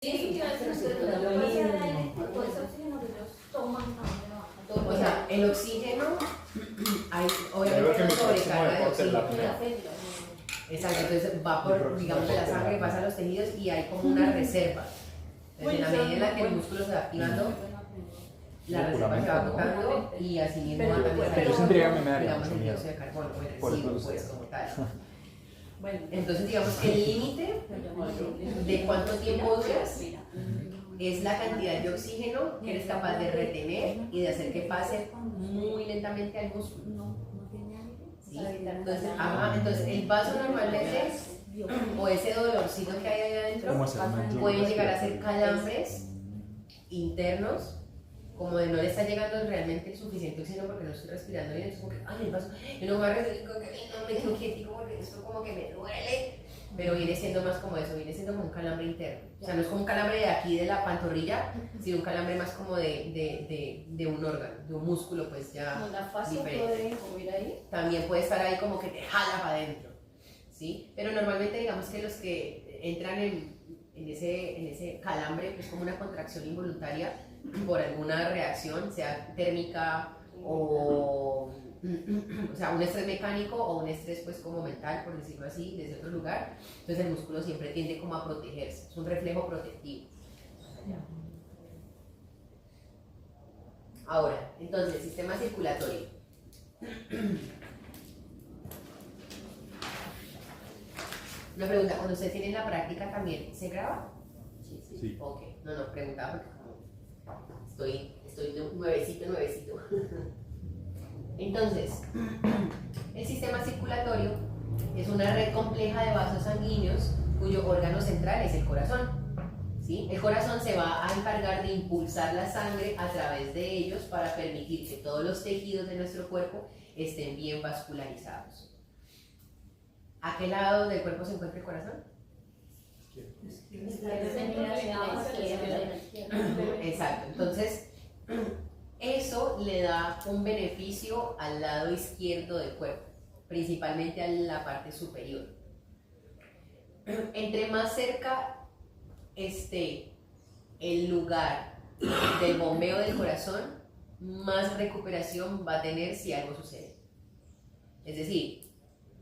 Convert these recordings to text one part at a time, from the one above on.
Sí, Sí, pero sí, lo lo que pasa mismo. es que todo ese oxígeno que ellos toman, ¿a dónde va? O sea, el oxígeno, hay Creo obviamente que una mi próximo sobrecarga de deporte es la oxígeno. apnea. Exacto, entonces va Mi por, próximo digamos, de la deporte es la sangre, apnea. pasa a los tejidos y hay como una reserva. Entonces, en la medida en la que el músculo se va activando, la reserva se va agotando y así mismo va también Yo sentiría que me daría digamos, mucho el miedo. dióxido de carbono o el Por eso residuo, lo sé. pues, como tal. Bueno, Entonces, digamos que el límite de cuánto tiempo duras es la cantidad de oxígeno que eres capaz de retener y de hacer que pase muy lentamente al músculo. ¿Sí? Entonces, entonces, el vaso normalmente, o ese dolorcito que hay ahí adentro, ¿Cómo hacer una pueden llegar a ser calambres internos, como de no le está llegando realmente el suficiente oxígeno porque no estoy respirando bien, entonces como que, ay, el vaso, y no me voy a respirar, no me quedo quietico porque esto como que me duele, pero viene siendo más como eso, viene siendo como un calambre interno, o sea, no es como un calambre de aquí de la pantorrilla, sino un calambre más como de un órgano, de un músculo, pues ya la fascia diferente. puede ir ahí. También puede estar ahí como que te jala para adentro, ¿sí? Pero normalmente digamos que los que entran en ese calambre, que es como una contracción involuntaria por alguna reacción, sea térmica o sea, un estrés mecánico o un estrés pues como mental, por decirlo así, desde otro lugar, entonces el músculo siempre tiende como a protegerse, es un reflejo protectivo. Ahora, entonces, el sistema circulatorio. Una pregunta, cuando ustedes tienen la práctica también, ¿se graba? Sí. Ok, no, preguntaba porque como estoy nuevecito. Entonces, el sistema circulatorio es una red compleja de vasos sanguíneos cuyo órgano central es el corazón. ¿Sí? El corazón se va a encargar de impulsar la sangre a través de ellos para permitir que todos los tejidos de nuestro cuerpo estén bien vascularizados. ¿A qué lado del cuerpo se encuentra el corazón? Exacto, entonces eso le da un beneficio al lado izquierdo del cuerpo, principalmente a la parte superior. Entre más cerca esté el lugar del bombeo del corazón, más recuperación va a tener si algo sucede. Es decir,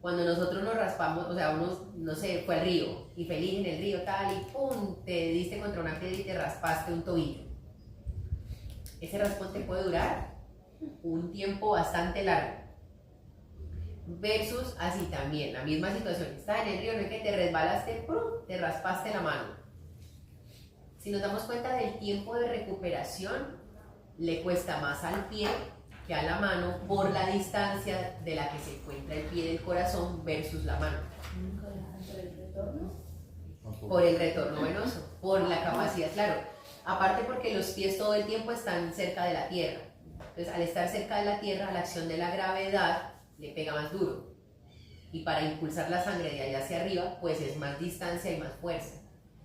cuando nosotros nos raspamos, o sea, uno, no sé, fue al río y feliz en el río tal y pum, te diste contra una piedra y te raspaste un tobillo. Ese raspón te puede durar un tiempo bastante largo. Versus así también, la misma situación, estás en el río, no es que te resbalaste, ¡pum!, te raspaste la mano. Si nos damos cuenta del tiempo de recuperación, le cuesta más al pie que a la mano por la distancia de la que se encuentra el pie del corazón versus la mano. Por el retorno venoso, por la capacidad, claro. Aparte porque los pies todo el tiempo están cerca de la tierra. Entonces, al estar cerca de la tierra, la acción de la gravedad le pega más duro. Y para impulsar la sangre de allá hacia arriba, pues es más distancia y más fuerza.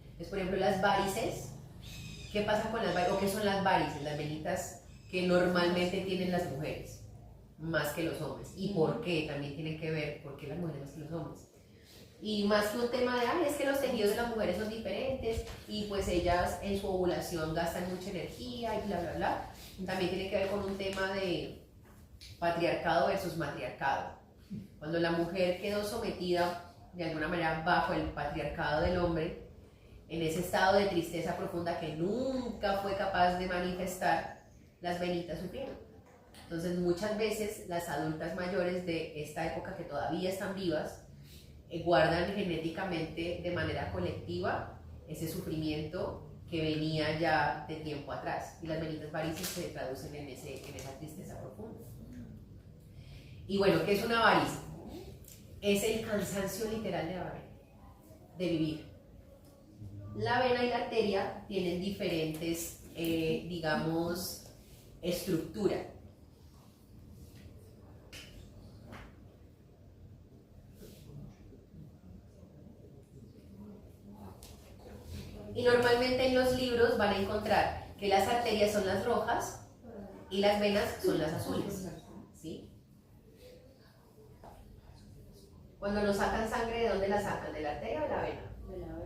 Entonces, por ejemplo, las varices, ¿qué pasa con las varices? ¿O qué son las varices? Las venitas que normalmente tienen las mujeres, más que los hombres. ¿Y por qué? También tienen que ver, ¿por qué las mujeres más que los hombres? Y más que un tema de, es que los tejidos de las mujeres son diferentes y pues ellas en su ovulación gastan mucha energía y bla, bla, bla. También tiene que ver con un tema de patriarcado versus matriarcado. Cuando la mujer quedó sometida de alguna manera bajo el patriarcado del hombre, en ese estado de tristeza profunda que nunca fue capaz de manifestar, las venitas sufrieron. Entonces muchas veces las adultas mayores de esta época que todavía están vivas, guardan genéticamente de manera colectiva ese sufrimiento que venía ya de tiempo atrás, y las venitas varices se traducen en esa tristeza profunda. Y bueno, ¿qué es una varice? Es el cansancio literal de la vena, de vivir. La vena y la arteria tienen diferentes, digamos, estructura. Y normalmente en los libros van a encontrar que las arterias son las rojas y las venas son las azules, ¿sí? Cuando nos sacan sangre, ¿de dónde la sacan? ¿De la arteria o de la vena? De la vena.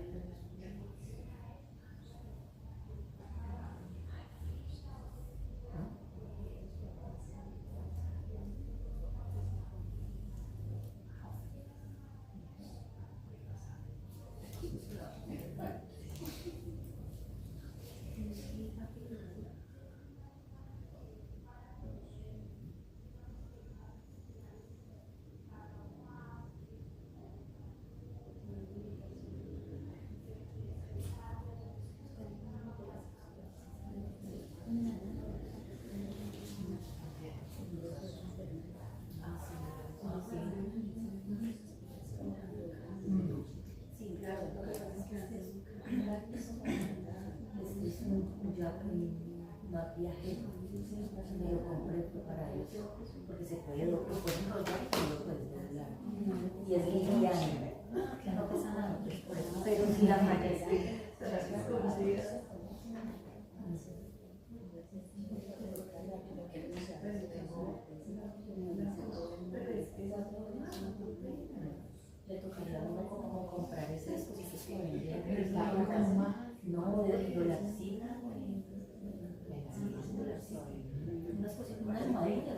maquillaje, me lo compré para eso, porque se puede enrollar y no lo puedes doblar. Y es liviano, no pesa nada, pues por eso. Pero si la malla le tocaría a uno como comprar esas cositas que venden. No, de la piscina, unas cositas, unas almohadillas,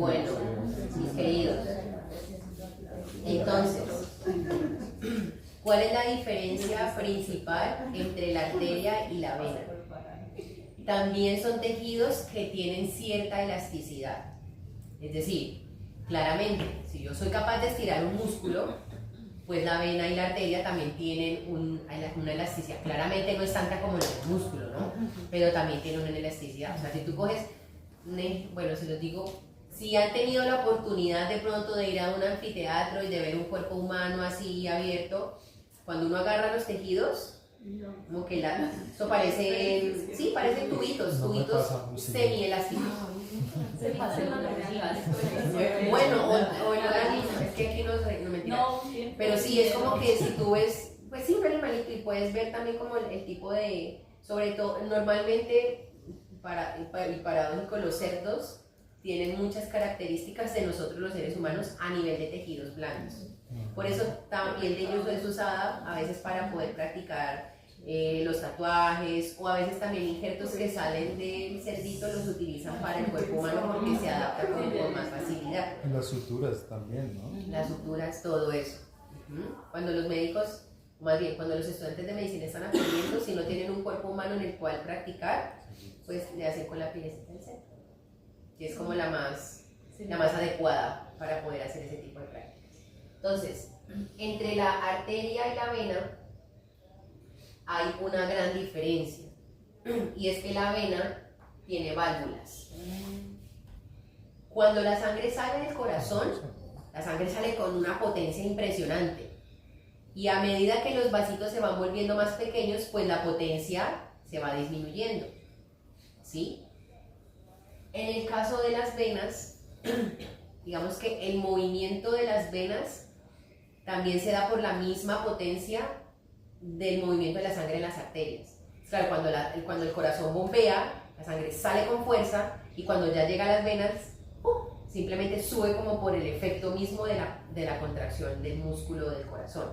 Bueno, mis queridos, entonces, ¿cuál es la diferencia principal entre la arteria y la vena? También son tejidos que tienen cierta elasticidad. Es decir, claramente, si yo soy capaz de estirar un músculo, pues la vena y la arteria también tienen una elasticidad. Claramente no es tanta como la del músculo, ¿no? Pero también tiene una elasticidad. O sea, si tú coges, bueno, se los digo, si han tenido la oportunidad de pronto de ir a un anfiteatro y de ver un cuerpo humano así abierto, cuando uno agarra los tejidos, como que eso parecen, sí, parecen tubitos semielásticos. Se pasa en la Bueno, o en la es que aquí no mentira. No, pero sí, es como que si tú ves, pues sí, un animalito y puedes ver también como el tipo de, sobre todo, normalmente, el paradójico, los cerdos tienen muchas características de nosotros los seres humanos a nivel de tejidos blandos. Por eso también de ellos es usada a veces para poder practicar los tatuajes, o a veces también injertos que salen del cerdito los utilizan para el cuerpo humano porque se adapta con más facilidad. Las suturas también, ¿no? Las suturas, todo eso. Cuando los médicos, más bien cuando los estudiantes de medicina están aprendiendo, si no tienen un cuerpo humano en el cual practicar, pues le hacen con la pielecita del centro, que es como la más adecuada para poder hacer ese tipo de prácticas. Entonces, entre la arteria y la vena hay una gran diferencia, y es que la vena tiene válvulas. Cuando la sangre sale del corazón, la sangre sale con una potencia impresionante, y a medida que los vasitos se van volviendo más pequeños, pues la potencia se va disminuyendo, ¿sí? En el caso de las venas, digamos que el movimiento de las venas también se da por la misma potencia del movimiento de la sangre en las arterias. Claro, cuando el corazón bombea, la sangre sale con fuerza, y cuando ya llega a las venas, simplemente sube como por el efecto mismo de la contracción del músculo del corazón.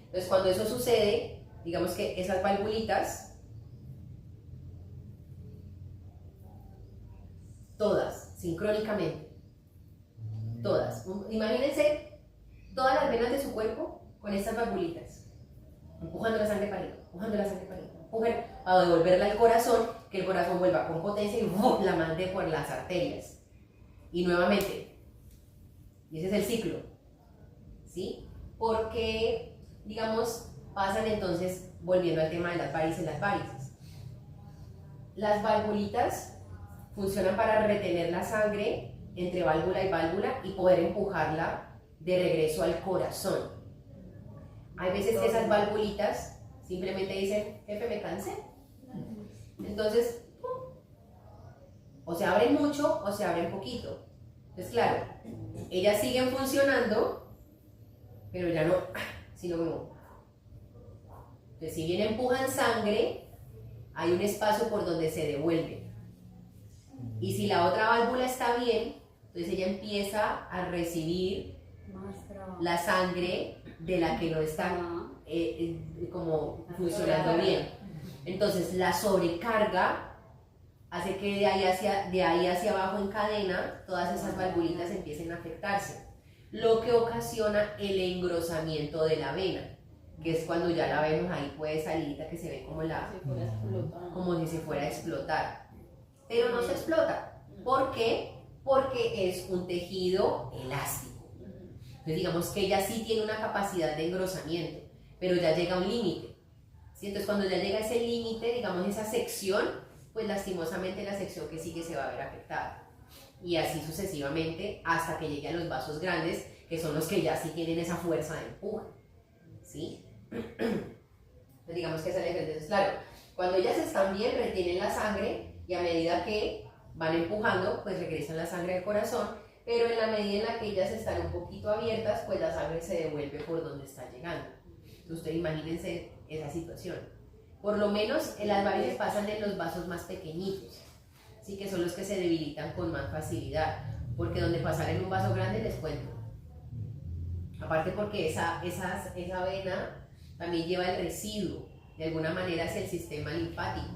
Entonces, cuando eso sucede, digamos que esas valvulitas, todas, sincrónicamente, todas, imagínense todas las venas de su cuerpo con estas valvulitas, empujando la sangre para arriba, empujando la sangre para arriba, empujan a devolverla al corazón, que el corazón vuelva con potencia y la mande por las arterias. Y nuevamente, y ese es el ciclo, ¿sí? Porque, digamos, pasan entonces, volviendo al tema de las varices. Las valvulitas funcionan para retener la sangre entre válvula y válvula y poder empujarla de regreso al corazón. Hay veces que esas valvulitas simplemente dicen, jefe, me cansé. Entonces, o se abren mucho o se abren poquito. Entonces, claro, ellas siguen funcionando, pero ya no, sino como. Entonces, si bien empujan sangre, hay un espacio por donde se devuelve. Y si la otra válvula está bien, entonces ella empieza a recibir la sangre de la que no está como funcionando bien. Entonces la sobrecarga hace que de ahí hacia abajo en cadena todas esas valvulitas empiecen a afectarse, lo que ocasiona el engrosamiento de la vena, que es cuando ya la vemos ahí pues salidita, que se ve como si se fuera a explotar, pero no se explota. ¿Por qué? Porque es un tejido elástico. Entonces digamos que ella sí tiene una capacidad de engrosamiento, pero ya llega a un límite, ¿sí? Entonces cuando ya llega a ese límite, digamos esa sección, pues lastimosamente la sección que sigue se va a ver afectada. Y así sucesivamente hasta que llegue a los vasos grandes, que son los que ya sí tienen esa fuerza de empuje, ¿sí? Entonces, digamos que esa es la diferencia. Entonces, claro, cuando ellas están bien, retienen la sangre y a medida que van empujando, pues regresan la sangre al corazón, pero en la medida en la que ellas están un poquito abiertas, pues la sangre se devuelve por donde está llegando. Entonces, ustedes imagínense esa situación. Por lo menos las varices pasan en los vasos más pequeñitos, ¿sí? Que son los que se debilitan con más facilidad, porque donde pasar en un vaso grande les cuento. Aparte porque esa vena también lleva el residuo, de alguna manera, hacia el sistema linfático,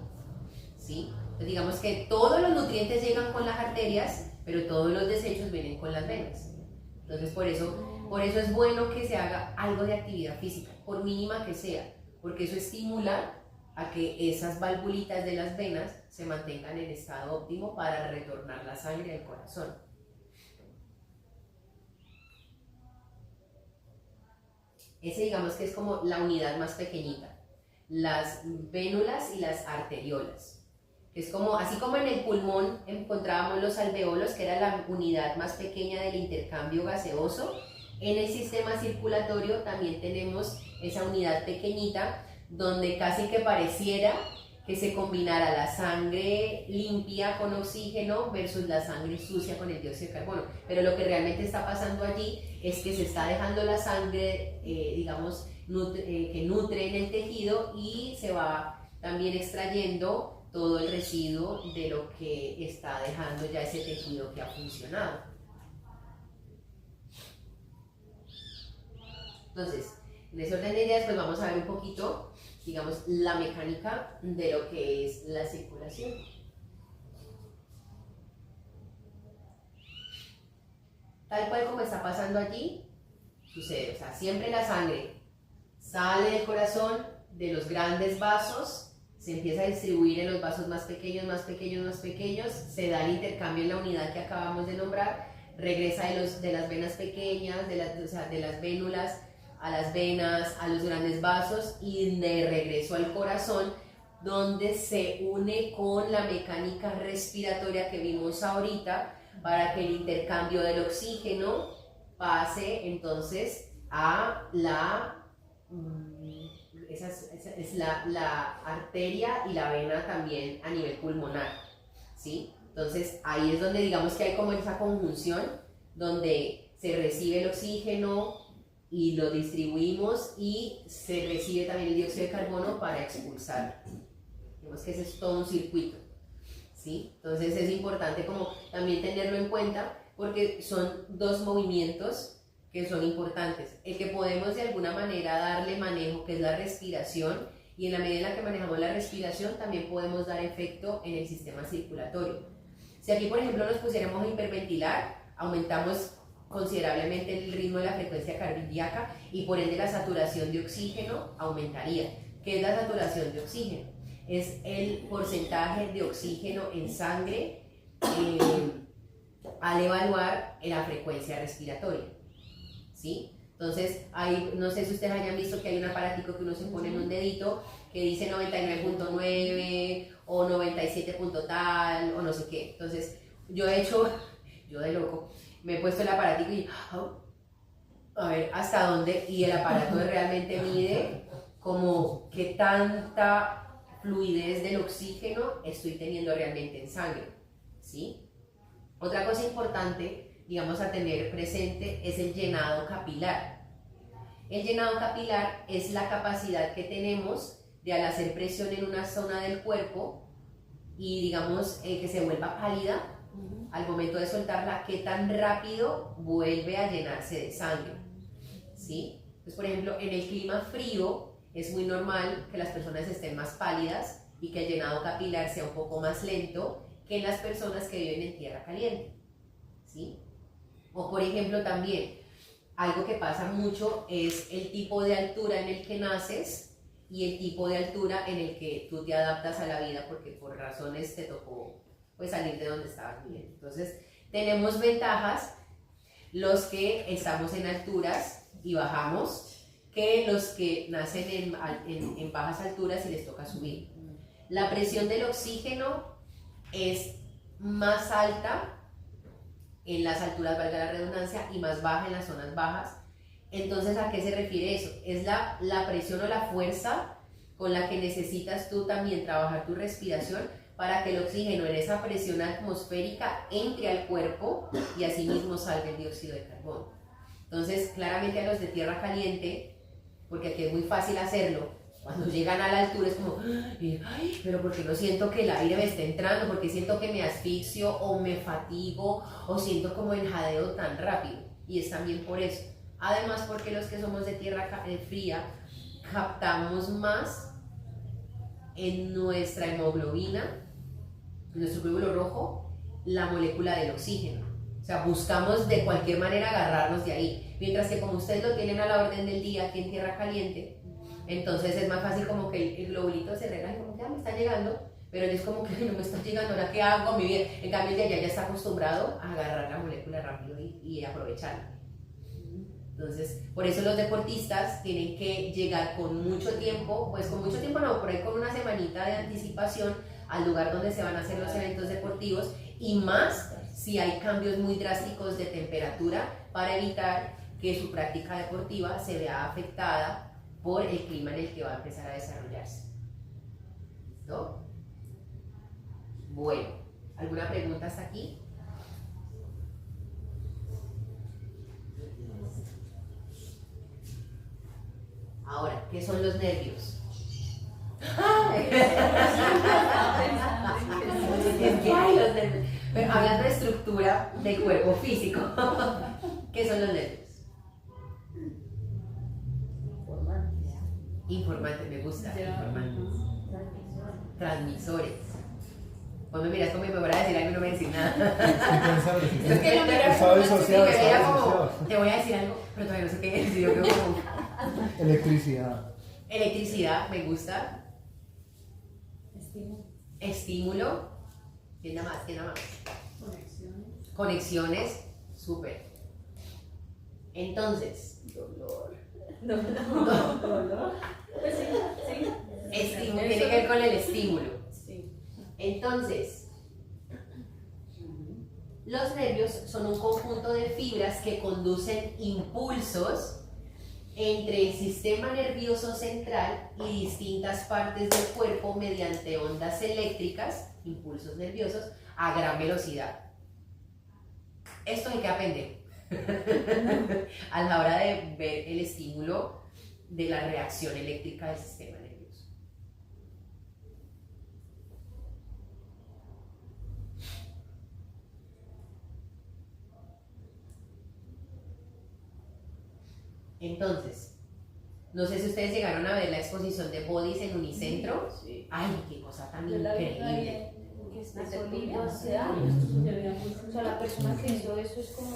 ¿sí? Entonces digamos que todos los nutrientes llegan con las arterias, pero todos los desechos vienen con las venas. Entonces por eso es bueno que se haga algo de actividad física, por mínima que sea, porque eso estimula a que esas valvulitas de las venas se mantengan en estado óptimo para retornar la sangre al corazón. Ese digamos que es como la unidad más pequeñita, las vénulas y las arteriolas. Es como, así como en el pulmón encontrábamos los alveolos, que era la unidad más pequeña del intercambio gaseoso, en el sistema circulatorio también tenemos esa unidad pequeñita donde casi que pareciera que se combinara la sangre limpia con oxígeno versus la sangre sucia con el dióxido de carbono. Pero lo que realmente está pasando allí es que se está dejando la sangre, digamos, que nutre en el tejido y se va también extrayendo todo el residuo de lo que está dejando ya ese tejido que ha funcionado. Entonces, en ese orden de ideas, pues vamos a ver un poquito, digamos, la mecánica de lo que es la circulación. Tal cual como está pasando allí, sucede. O sea, siempre la sangre sale del corazón, de los grandes vasos, se empieza a distribuir en los vasos más pequeños, más pequeños, más pequeños, se da el intercambio en la unidad que acabamos de nombrar, regresa de las venas pequeñas, de las vénulas, a las venas, a los grandes vasos y de regreso al corazón, donde se une con la mecánica respiratoria que vimos ahorita para que el intercambio del oxígeno pase entonces a la arteria y la vena también a nivel pulmonar, ¿sí? Entonces ahí es donde digamos que hay como esa conjunción donde se recibe el oxígeno y lo distribuimos y se recibe también el dióxido de carbono para expulsar. Digamos que ese es todo un circuito, ¿sí? Entonces es importante como también tenerlo en cuenta porque son dos movimientos que son importantes. El que podemos de alguna manera darle manejo, que es la respiración, y en la medida en la que manejamos la respiración también podemos dar efecto en el sistema circulatorio. Si aquí por ejemplo nos pusiéramos a hiperventilar, aumentamos considerablemente el ritmo de la frecuencia cardíaca y por ende la saturación de oxígeno aumentaría. ¿Qué es la saturación de oxígeno? Es el porcentaje de oxígeno en sangre al evaluar la frecuencia respiratoria, ¿sí? Entonces, no sé si ustedes hayan visto que hay un aparatico que uno se pone en un dedito que dice 99.9 o 97 punto tal o no sé qué. Entonces, yo de loco, me he puesto el aparatico y a ver hasta dónde, y el aparato realmente mide como qué tanta fluidez del oxígeno estoy teniendo realmente en sangre, ¿sí? Otra cosa importante, digamos, a tener presente es el llenado capilar. El llenado capilar es la capacidad que tenemos de al hacer presión en una zona del cuerpo y digamos que se vuelva pálida, al momento de soltarla, qué tan rápido vuelve a llenarse de sangre, ¿sí? Entonces, por ejemplo, en el clima frío es muy normal que las personas estén más pálidas y que el llenado capilar sea un poco más lento que en las personas que viven en tierra caliente, ¿sí? O por ejemplo también, algo que pasa mucho es el tipo de altura en el que naces y el tipo de altura en el que tú te adaptas a la vida porque por razones te tocó pues salir de donde estabas viviendo. Entonces tenemos ventajas los que estamos en alturas y bajamos que los que nacen en bajas alturas y les toca subir. La presión del oxígeno es más alta en las alturas, valga la redundancia, y más baja en las zonas bajas Entonces, ¿a qué se refiere eso? Es la presión o la fuerza con la que necesitas tú también trabajar tu respiración para que el oxígeno en esa presión atmosférica entre al cuerpo y asimismo salga el dióxido de carbono. Entonces, claramente a los de tierra caliente, porque aquí es muy fácil hacerlo, cuando llegan a la altura es como, ay, pero ¿por qué no siento que el aire me está entrando? ¿Por qué siento que me asfixio o me fatigo o siento como el jadeo tan rápido? Y es también por eso. Además, porque los que somos de tierra fría captamos más en nuestra hemoglobina, en nuestro glóbulo rojo, la molécula del oxígeno. O sea, buscamos de cualquier manera agarrarnos de ahí. Mientras que como ustedes lo tienen a la orden del día aquí en tierra caliente, entonces es más fácil como que el globulito se relaja y como que ya me está llegando, pero él es como que no me está llegando, ¿ahora qué hago? Mi vida. En cambio, el de allá ya está acostumbrado a agarrar la molécula rápido y aprovecharla. Entonces, por eso los deportistas tienen que llegar con mucho tiempo, pues con mucho tiempo no, por ahí con una semanita de anticipación al lugar donde se van a hacer los eventos deportivos, y más si hay cambios muy drásticos de temperatura, para evitar que su práctica deportiva se vea afectada por el clima en el que va a empezar a desarrollarse. ¿No? Bueno, ¿alguna pregunta hasta aquí? Ahora, ¿qué son los nervios? Es que hay los nervios. Pero hablando de estructura del cuerpo físico, ¿qué son los nervios? Informantes, me gusta. Informantes. Transmisores. Cuando me miras como me voy a decir algo y no me decís nada. Es que lo miras como te voy a decir algo, pero todavía no sé qué es. Yo creo como Electricidad. electricidad, me gusta. Estímulo. ¿Quién nada más? ¿Quién nada más? Conexiones. Súper. Entonces. Dolor. Pues sí. Estímulo, tiene que ver con el estímulo. Sí. Entonces, los nervios son un conjunto de fibras que conducen impulsos entre el sistema nervioso central y distintas partes del cuerpo mediante ondas eléctricas, impulsos nerviosos, a gran velocidad. Esto hay que aprender a la hora de ver el estímulo de la reacción eléctrica del sistema nervioso. Entonces, no sé si ustedes llegaron a ver la exposición de Bodies en Unicentro. Sí. Ay, qué cosa tan Yo la vi increíble. que está Hace Bolivia. 12 años. O sea, la persona que hizo eso es como,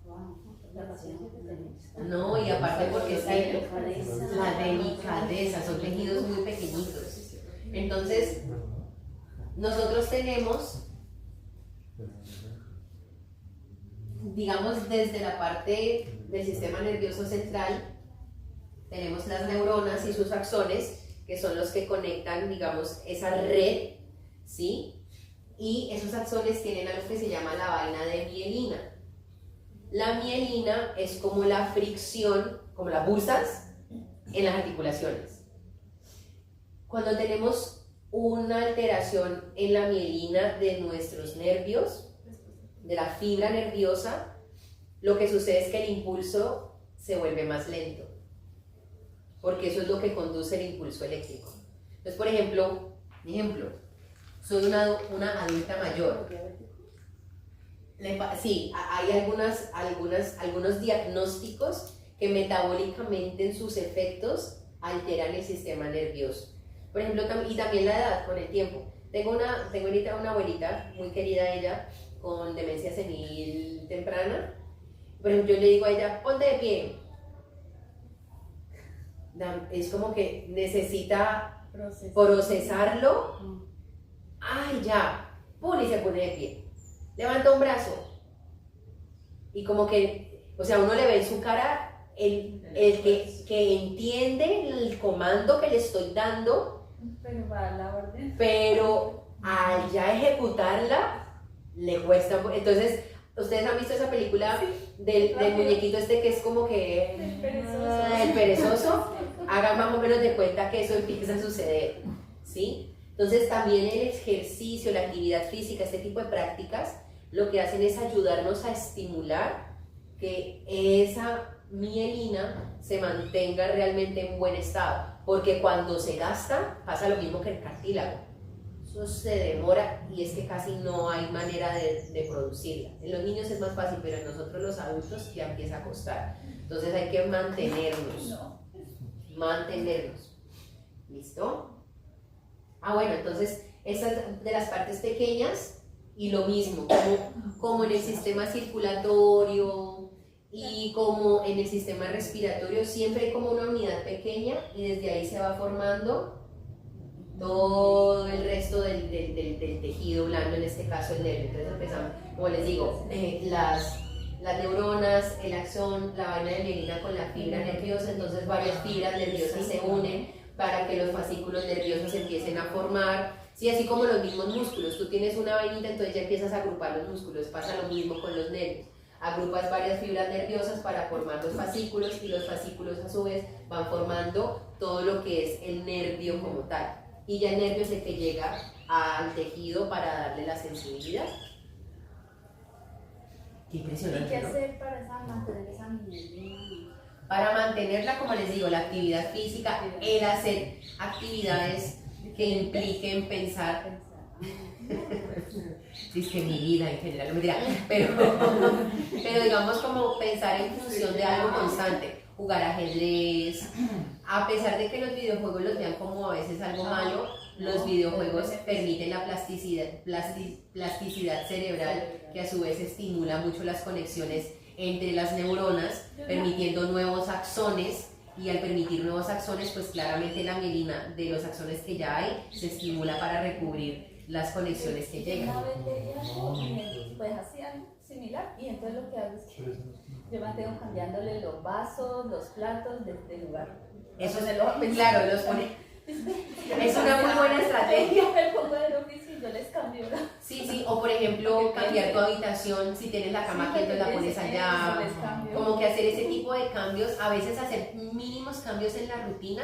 wow, la paciencia que tenés. No, y aparte porque es que la delicadeza, son tejidos muy pequeñitos. Entonces, nosotros tenemos, digamos, desde la parte del sistema nervioso central, tenemos las neuronas y sus axones, que son los que conectan, digamos, esa red, ¿sí? Y esos axones tienen algo que se llama la vaina de mielina. La mielina es como la fricción, como las bulsas en las articulaciones. Cuando tenemos una alteración en la mielina de nuestros nervios, de la fibra nerviosa, lo que sucede es que el impulso se vuelve más lento, porque eso es lo que conduce el impulso eléctrico. Entonces, por ejemplo, soy una adulta mayor. Sí, hay algunos diagnósticos que metabólicamente en sus efectos alteran el sistema nervioso. Por ejemplo, y también la edad con el tiempo. Tengo ahorita una abuelita, muy querida ella, con demencia senil temprana. Por ejemplo, yo le digo a ella, ponte de pie. Es como que necesita procesarlo. Ay, ya. Pum, y se pone de pie. Levanta un brazo. Y como que, o sea, uno le ve en su cara el que entiende el comando que le estoy dando, Pero va a la orden. pero al ya ejecutarla, le cuesta. Entonces, ¿Ustedes han visto esa película del muñequito este que es como que el perezoso? Hagan más o menos de cuenta que eso empieza a suceder, ¿sí? Entonces también el ejercicio, la actividad física, este tipo de prácticas, lo que hacen es ayudarnos a estimular que esa mielina se mantenga realmente en buen estado, porque cuando se gasta pasa lo mismo que el cartílago. Eso se demora y es que casi no hay manera de producirla. En los niños es más fácil, pero en nosotros los adultos ya empieza a costar. Entonces hay que mantenernos. ¿Listo? Bueno, entonces estas de las partes pequeñas y lo mismo, como en el sistema circulatorio y como en el sistema respiratorio, siempre hay como una unidad pequeña y desde ahí se va formando todo el resto del tejido blando, en este caso el nervio. Entonces empezamos, como les digo, las neuronas, el axón, la vaina de mielina con la fibra nerviosa, entonces varias fibras nerviosas se unen para que los fascículos nerviosos empiecen a formar, sí, así como los mismos músculos. Tú tienes una vainita, entonces ya empiezas a agrupar los músculos, pasa lo mismo con los nervios. Agrupas varias fibras nerviosas para formar los fascículos y los fascículos a su vez van formando todo lo que es el nervio como tal. Y ya el nervio es el que llega al tejido para darle la sensibilidad. Qué impresionante, ¿Y qué ¿no? hacer para mantener esa mielina? Para mantenerla, como les digo, la actividad física, el hacer actividades que impliquen pensar. Sí, es que mi vida en general, no me dirá, pero digamos como pensar en función de algo constante, jugar ajedrez, a pesar de que los videojuegos los vean como a veces algo malo, los videojuegos permiten la plasticidad cerebral, que a su vez estimula mucho las conexiones entre las neuronas, permitiendo nuevos axones, y al permitir nuevos axones, pues claramente la mielina de los axones que ya hay se estimula para recubrir las conexiones que llegan. Una vez leí algo y pues hacían similar, y entonces lo que hago es que yo mantengo cambiándole los vasos, los platos de lugar. Eso se lo, claro, los pone. Es una muy buena estrategia. Yo me pongo del oficio y yo les cambio. Sí, o por ejemplo cambiar tu habitación, si tienes la cama aquí, entonces la pones allá. Como que hacer ese tipo de cambios, a veces hacer mínimos cambios en la rutina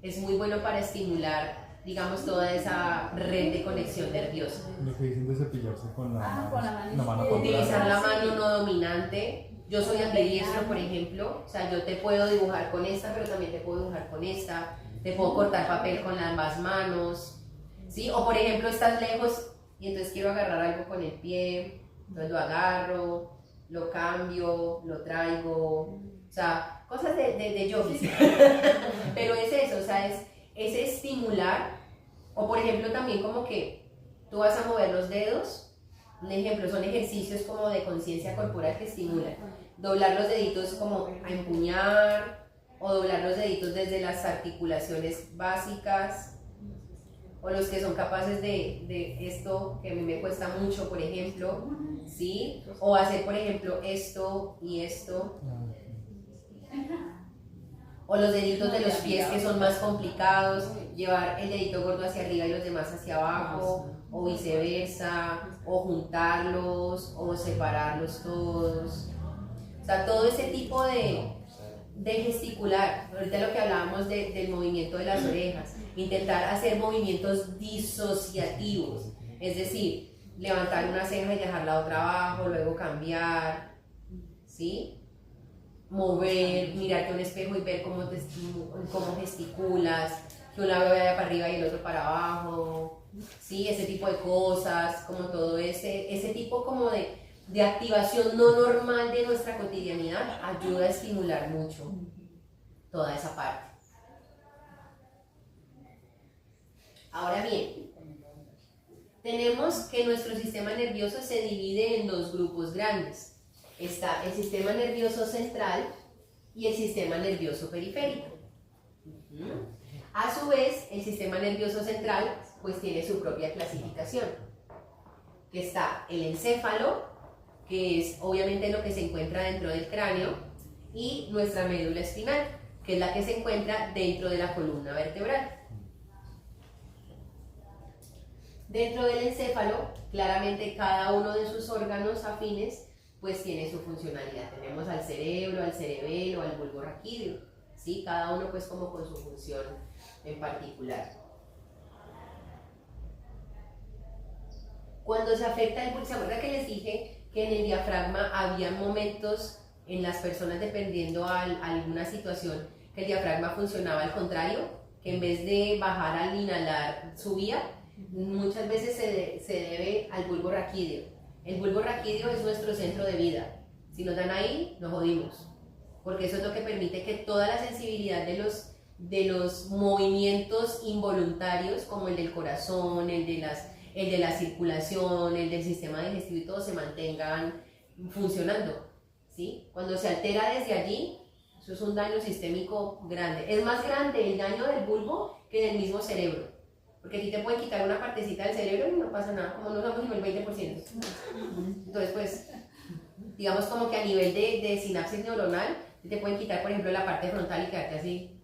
es muy bueno para estimular, digamos, toda esa red de conexión nerviosa. Lo que dicen de cepillarse con la mano Utilizar contraria. la mano no dominante. Yo soy ambidiestro, por ejemplo, o sea, yo te puedo dibujar con esta, pero también te puedo dibujar con esta. Te puedo cortar papel con ambas manos, ¿sí? O por ejemplo, estás lejos y entonces quiero agarrar algo con el pie, entonces lo agarro, lo cambio, lo traigo, o sea, cosas de yogis. Pero es eso, o sea, es estimular, o por ejemplo también como que tú vas a mover los dedos, un ejemplo, son ejercicios como de conciencia corporal que estimulan. Doblar los deditos como a empuñar, o doblar los deditos desde las articulaciones básicas, o los que son capaces de esto, que a mí me cuesta mucho, por ejemplo, ¿sí? O hacer, por ejemplo, esto y esto, o los deditos de los pies que son más complicados, llevar el dedito gordo hacia arriba y los demás hacia abajo, o viceversa, o juntarlos, o separarlos todos. O sea, todo ese tipo de gesticular. Ahorita lo que hablábamos del movimiento de las orejas, intentar hacer movimientos disociativos, es decir, levantar una ceja y dejar la otra abajo, luego cambiar, ¿sí? Mover, mirarte a un espejo y ver cómo gesticulas, que un lado vaya para arriba y el otro para abajo, ¿sí? Ese tipo de cosas, como todo ese tipo como de activación no normal de nuestra cotidianidad ayuda a estimular mucho toda esa parte. Ahora bien, tenemos que nuestro sistema nervioso se divide en dos grupos grandes. Está el sistema nervioso central y el sistema nervioso periférico. A su vez, el sistema nervioso central pues tiene su propia clasificación, que está el encéfalo, que es obviamente lo que se encuentra dentro del cráneo, y nuestra médula espinal, que es la que se encuentra dentro de la columna vertebral. Dentro del encéfalo, claramente cada uno de sus órganos afines pues tiene su funcionalidad. Tenemos al cerebro, al cerebelo, al bulbo raquídeo, ¿sí? Cada uno pues como con su función en particular. Cuando se afecta el bulbo, ¿se acuerdan que les dije que en el diafragma había momentos en las personas, dependiendo a alguna situación, que el diafragma funcionaba al contrario, que en vez de bajar al inhalar subía? Muchas veces se debe al bulbo raquídeo. El bulbo raquídeo es nuestro centro de vida. Si nos dan ahí, nos jodimos, porque eso es lo que permite que toda la sensibilidad de los movimientos involuntarios, como el del corazón, el de la circulación, el del sistema digestivo y todo, se mantengan funcionando, ¿sí? Cuando se altera desde allí, eso es un daño sistémico grande. Es más grande el daño del bulbo que del mismo cerebro, porque aquí te pueden quitar una partecita del cerebro y no pasa nada, como no usamos ni el 20%. Entonces, pues, digamos como que a nivel de sinapsis neuronal, te pueden quitar, por ejemplo, la parte frontal y quedarte así,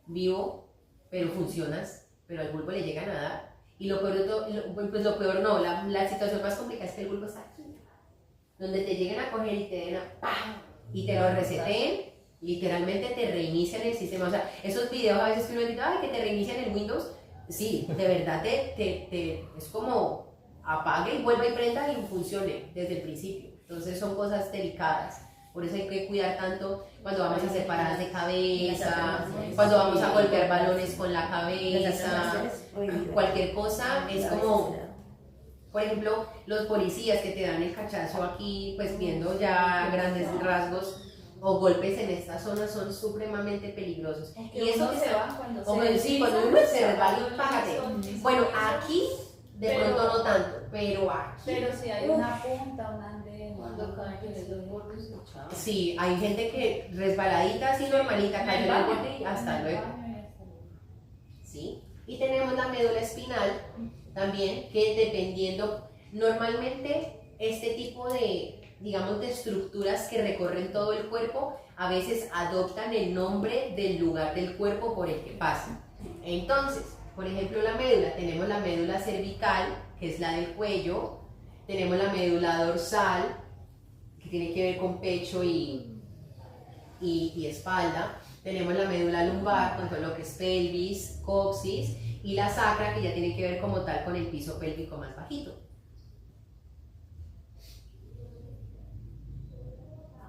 vivo, pero funcionas, pero al bulbo le llegan a dar. Y lo peor, pues lo peor no, la situación más complicada es que el bulbo está aquí, donde te lleguen a coger y te den a ¡pam! Y te lo reseteen, literalmente te reinician el sistema. O sea, esos videos a veces que uno dice, ay, que te reinician el Windows, sí, de verdad es como apague y vuelve y prenda y funcione desde el principio. Entonces son cosas delicadas. Por eso hay que cuidar tanto cuando vamos a hacer paradas de cabeza, cuando vamos a golpear balones con la cabeza, cualquier cosa. Es como, por ejemplo, los policías que te dan el cachazo aquí, pues viendo ya grandes rasgos o golpes en esta zona, son supremamente peligrosos. Y eso que se va cuando uno se resbala y págate. Bueno, aquí de pronto no tanto, pero aquí. Pero si hay una punta, un andén, cuando caen los bordes, sí, hay gente que resbaladita así normalita, cayó en el borde y hasta luego. ¿Sí? Y tenemos la médula espinal también, que dependiendo, normalmente este tipo de, digamos, de estructuras que recorren todo el cuerpo, a veces adoptan el nombre del lugar del cuerpo por el que pasan. Entonces, por ejemplo, la médula, tenemos la médula cervical, que es la del cuello, tenemos la médula dorsal, que tiene que ver con pecho y espalda, tenemos la médula lumbar, con todo lo que es pelvis, coxis, y la sacra, que ya tiene que ver como tal con el piso pélvico más bajito.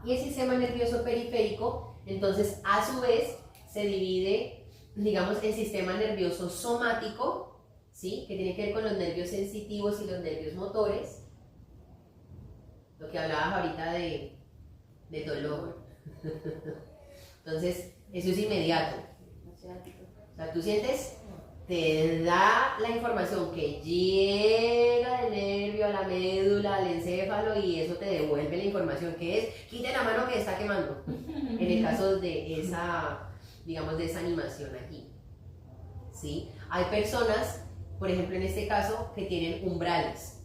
Y el sistema nervioso periférico, entonces, a su vez, se divide, digamos, el sistema nervioso somático, ¿sí? Que tiene que ver con los nervios sensitivos y los nervios motores, lo que hablabas ahorita de dolor. Entonces, eso es inmediato. O sea, tú sientes, te da la información que llega del nervio a la médula, al encéfalo, y eso te devuelve la información que es, quite la mano que está quemando, en el caso de esa, digamos, de esa animación aquí. ¿Sí? Hay personas, por ejemplo en este caso, que tienen umbrales.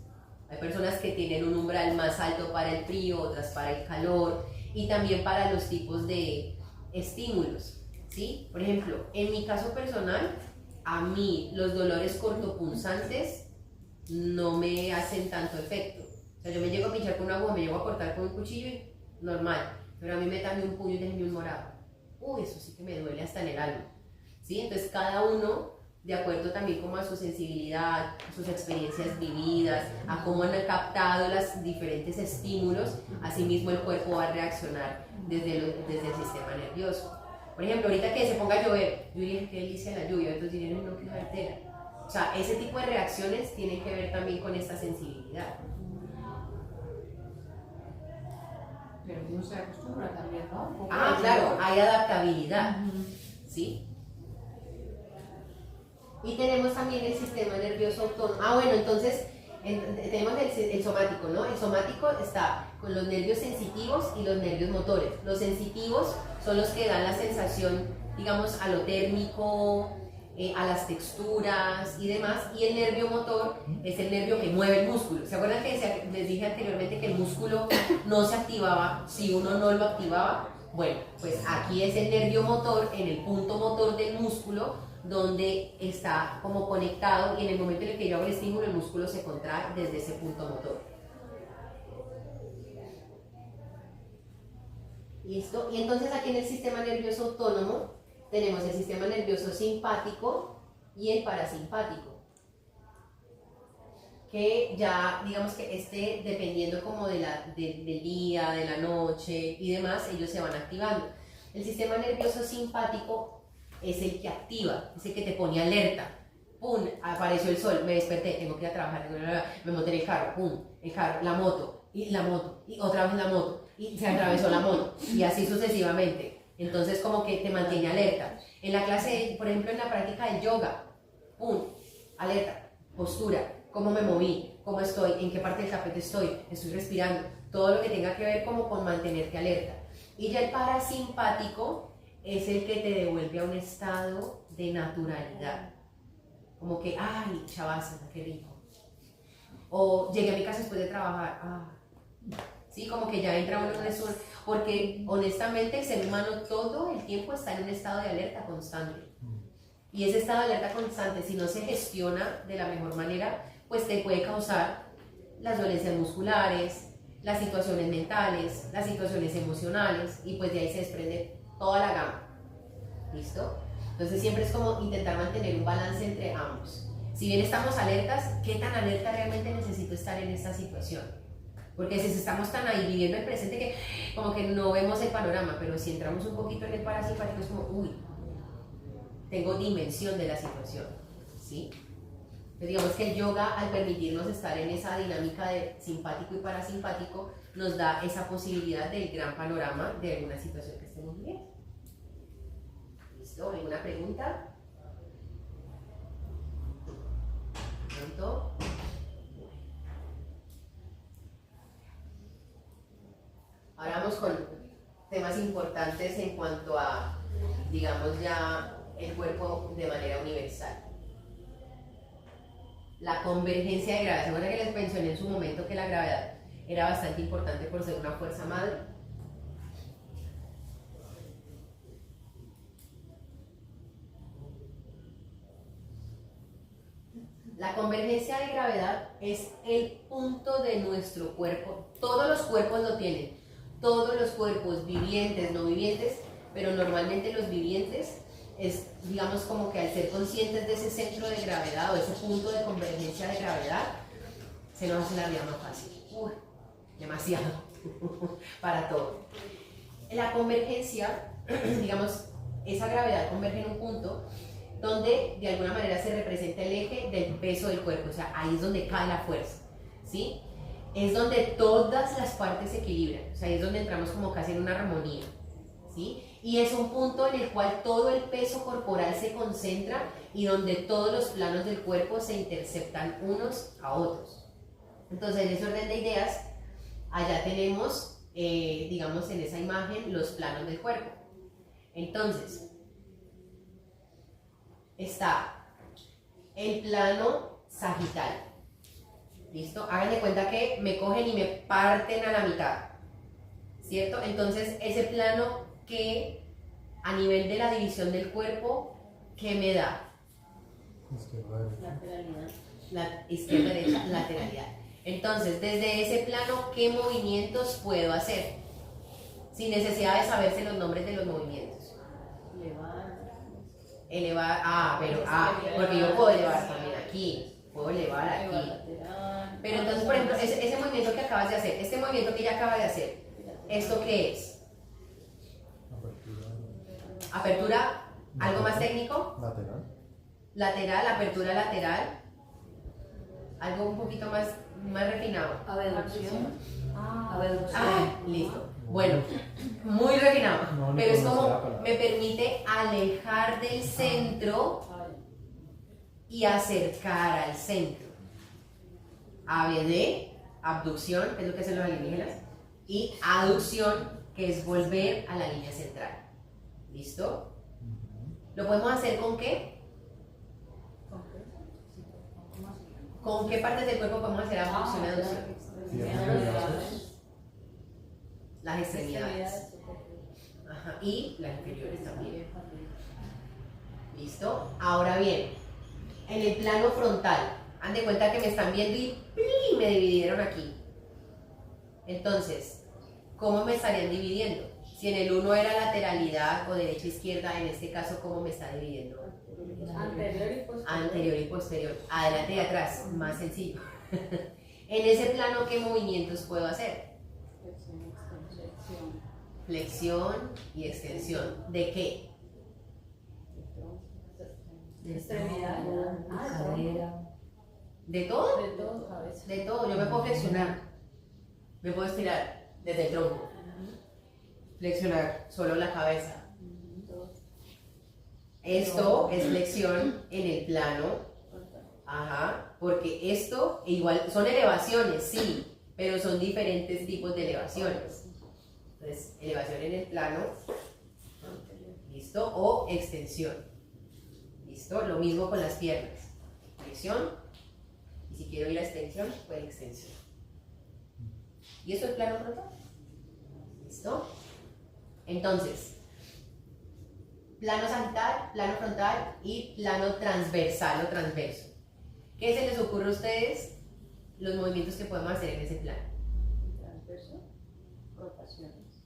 Hay personas que tienen un umbral más alto para el frío, otras para el calor, y también para los tipos de estímulos, ¿sí? Por ejemplo, en mi caso personal, a mí los dolores cortopunzantes no me hacen tanto efecto. O sea, yo me llego a pinchar con una aguja, me llego a cortar con un cuchillo y normal, pero a mí me dan un puño y déjenme un morado. Uy, eso sí que me duele hasta en el alma, ¿sí? Entonces cada uno, de acuerdo también como a su sensibilidad, a sus experiencias vividas, a cómo han captado los diferentes estímulos, asimismo el cuerpo va a reaccionar desde el sistema nervioso. Por ejemplo, ahorita que se ponga a llover, yo dije, qué delicia la lluvia, entonces dirían, no, que no altera. O sea, ese tipo de reacciones tienen que ver también con esta sensibilidad. Pero uno se acostumbra también, ¿no? Ah, claro, hay adaptabilidad, ¿sí? Y tenemos también el sistema nervioso autónomo. Ah, bueno, entonces tenemos el somático, ¿no? El somático está con los nervios sensitivos y los nervios motores. Los sensitivos son los que dan la sensación, digamos, a lo térmico, a las texturas y demás. Y el nervio motor es el nervio que mueve el músculo. ¿Se acuerdan que les dije anteriormente que el músculo no se activaba si uno no lo activaba? Bueno, pues aquí es el nervio motor, en el punto motor del músculo, donde está como conectado, y en el momento en el que yo hago el estímulo, el músculo se contrae desde ese punto motor. ¿Listo? Y entonces aquí en el sistema nervioso autónomo tenemos el sistema nervioso simpático y el parasimpático. Que ya, digamos que dependiendo como del día, de la noche y demás, ellos se van activando. El sistema nervioso simpático es el que activa, es el que te pone alerta. ¡Pum! Apareció el sol, me desperté, tengo que ir a trabajar, me monté en el carro, ¡pum! El carro, la moto, y otra vez la moto, y se atravesó la moto, y así sucesivamente. Entonces como que te mantiene alerta. En la clase, por ejemplo, en la práctica del yoga, ¡pum! Alerta, postura, cómo me moví, cómo estoy, en qué parte del tapete estoy respirando, todo lo que tenga que ver como con mantenerte alerta. Y ya el parasimpático es el que te devuelve a un estado de naturalidad. Como que, ay, chavasana, qué rico. O llegué a mi casa después de trabajar, sí, como que ya entra uno en eso, porque honestamente el ser humano todo el tiempo está en un estado de alerta constante. Y ese estado de alerta constante, si no se gestiona de la mejor manera, pues te puede causar las dolencias musculares, las situaciones mentales, las situaciones emocionales, y pues de ahí se desprende toda la gama. ¿Listo? Entonces siempre es como intentar mantener un balance entre ambos. Si bien estamos alertas, ¿qué tan alerta realmente necesito estar en esta situación? Porque si estamos tan ahí viviendo el presente que como que no vemos el panorama, pero si entramos un poquito en el parasimpático es como, uy, tengo dimensión de la situación, ¿sí? Entonces digamos que el yoga, al permitirnos estar en esa dinámica de simpático y parasimpático, nos da esa posibilidad del gran panorama de alguna situación que estemos viviendo. ¿Listo? ¿Alguna pregunta? ¿Pronto? Ahora vamos con temas importantes en cuanto a, digamos ya, el cuerpo de manera universal. La convergencia de gravedad. ¿Se acuerdan que les mencioné en su momento que la gravedad era bastante importante por ser una fuerza madre? La convergencia de gravedad es el punto de nuestro cuerpo. Todos los cuerpos lo tienen. Todos los cuerpos, vivientes, no vivientes, pero normalmente los vivientes es, digamos, como que al ser conscientes de ese centro de gravedad o ese punto de convergencia de gravedad, se nos hace la vida más fácil. Demasiado para todo. La convergencia, digamos, esa gravedad converge en un punto donde de alguna manera se representa el eje del peso del cuerpo, o sea, ahí es donde cae la fuerza, ¿sí? Es donde todas las partes se equilibran, o sea, ahí es donde entramos como casi en una armonía, ¿sí? Y es un punto en el cual todo el peso corporal se concentra y donde todos los planos del cuerpo se interceptan unos a otros. Entonces, en ese orden de ideas, allá tenemos, digamos, en esa imagen, los planos del cuerpo. Entonces, está el plano sagital. ¿Listo? Hagan de cuenta que me cogen y me parten a la mitad, ¿cierto? Entonces, ese plano que a nivel de la división del cuerpo, ¿qué me da? Lateralidad. La izquierda, derecha, lateralidad. Entonces, desde ese plano, ¿qué movimientos puedo hacer? Sin necesidad de saberse los nombres de los movimientos. Elevar, porque yo puedo elevar también aquí, puedo elevar aquí. Pero entonces, por ejemplo, ese movimiento que acabas de hacer, este movimiento que ella acaba de hacer, ¿esto qué es? Apertura, ¿algo más técnico? Lateral. Lateral, apertura lateral. Algo un poquito más refinado. Abducción. Listo. Bueno, muy refinado. No, pero es no como sé la palabra. me permite alejar del centro y acercar al centro. ABD, abducción, que es lo que hacen los alienígenas, y aducción, que es volver a la línea central. ¿Listo? ¿Lo podemos hacer con qué? ¿Con qué partes del cuerpo podemos hacer abducción y aducción? Las extremidades. Ajá, y las inferiores también. ¿Listo? Ahora bien, en el plano frontal, han de cuenta que me están viendo y ¡pli! Me dividieron aquí. Entonces, ¿cómo me estarían dividiendo? Si en el 1 era lateralidad o derecha-izquierda, en este caso, ¿cómo me está dividiendo? Anterior y posterior. Anterior y posterior, adelante y atrás, más sencillo. En ese plano, ¿qué movimientos puedo hacer? Flexión y extensión. ¿De qué? Extremidad. Cadera. ¿De todo? De todo, cabeza. De todo. Yo me puedo flexionar, me puedo estirar desde el tronco, flexionar solo la cabeza. Esto es flexión en el plano, ajá, porque esto igual son elevaciones, sí, pero son diferentes tipos de elevaciones. Entonces, elevación en el plano, listo, o extensión, listo, lo mismo con las piernas, flexión, y si quiero ir a extensión, pues extensión. Y esto es plano frontal, listo. Entonces, plano sagital, plano frontal y plano transversal o transverso. ¿Qué se les ocurre a ustedes los movimientos que podemos hacer en ese plano? Transverso, rotaciones.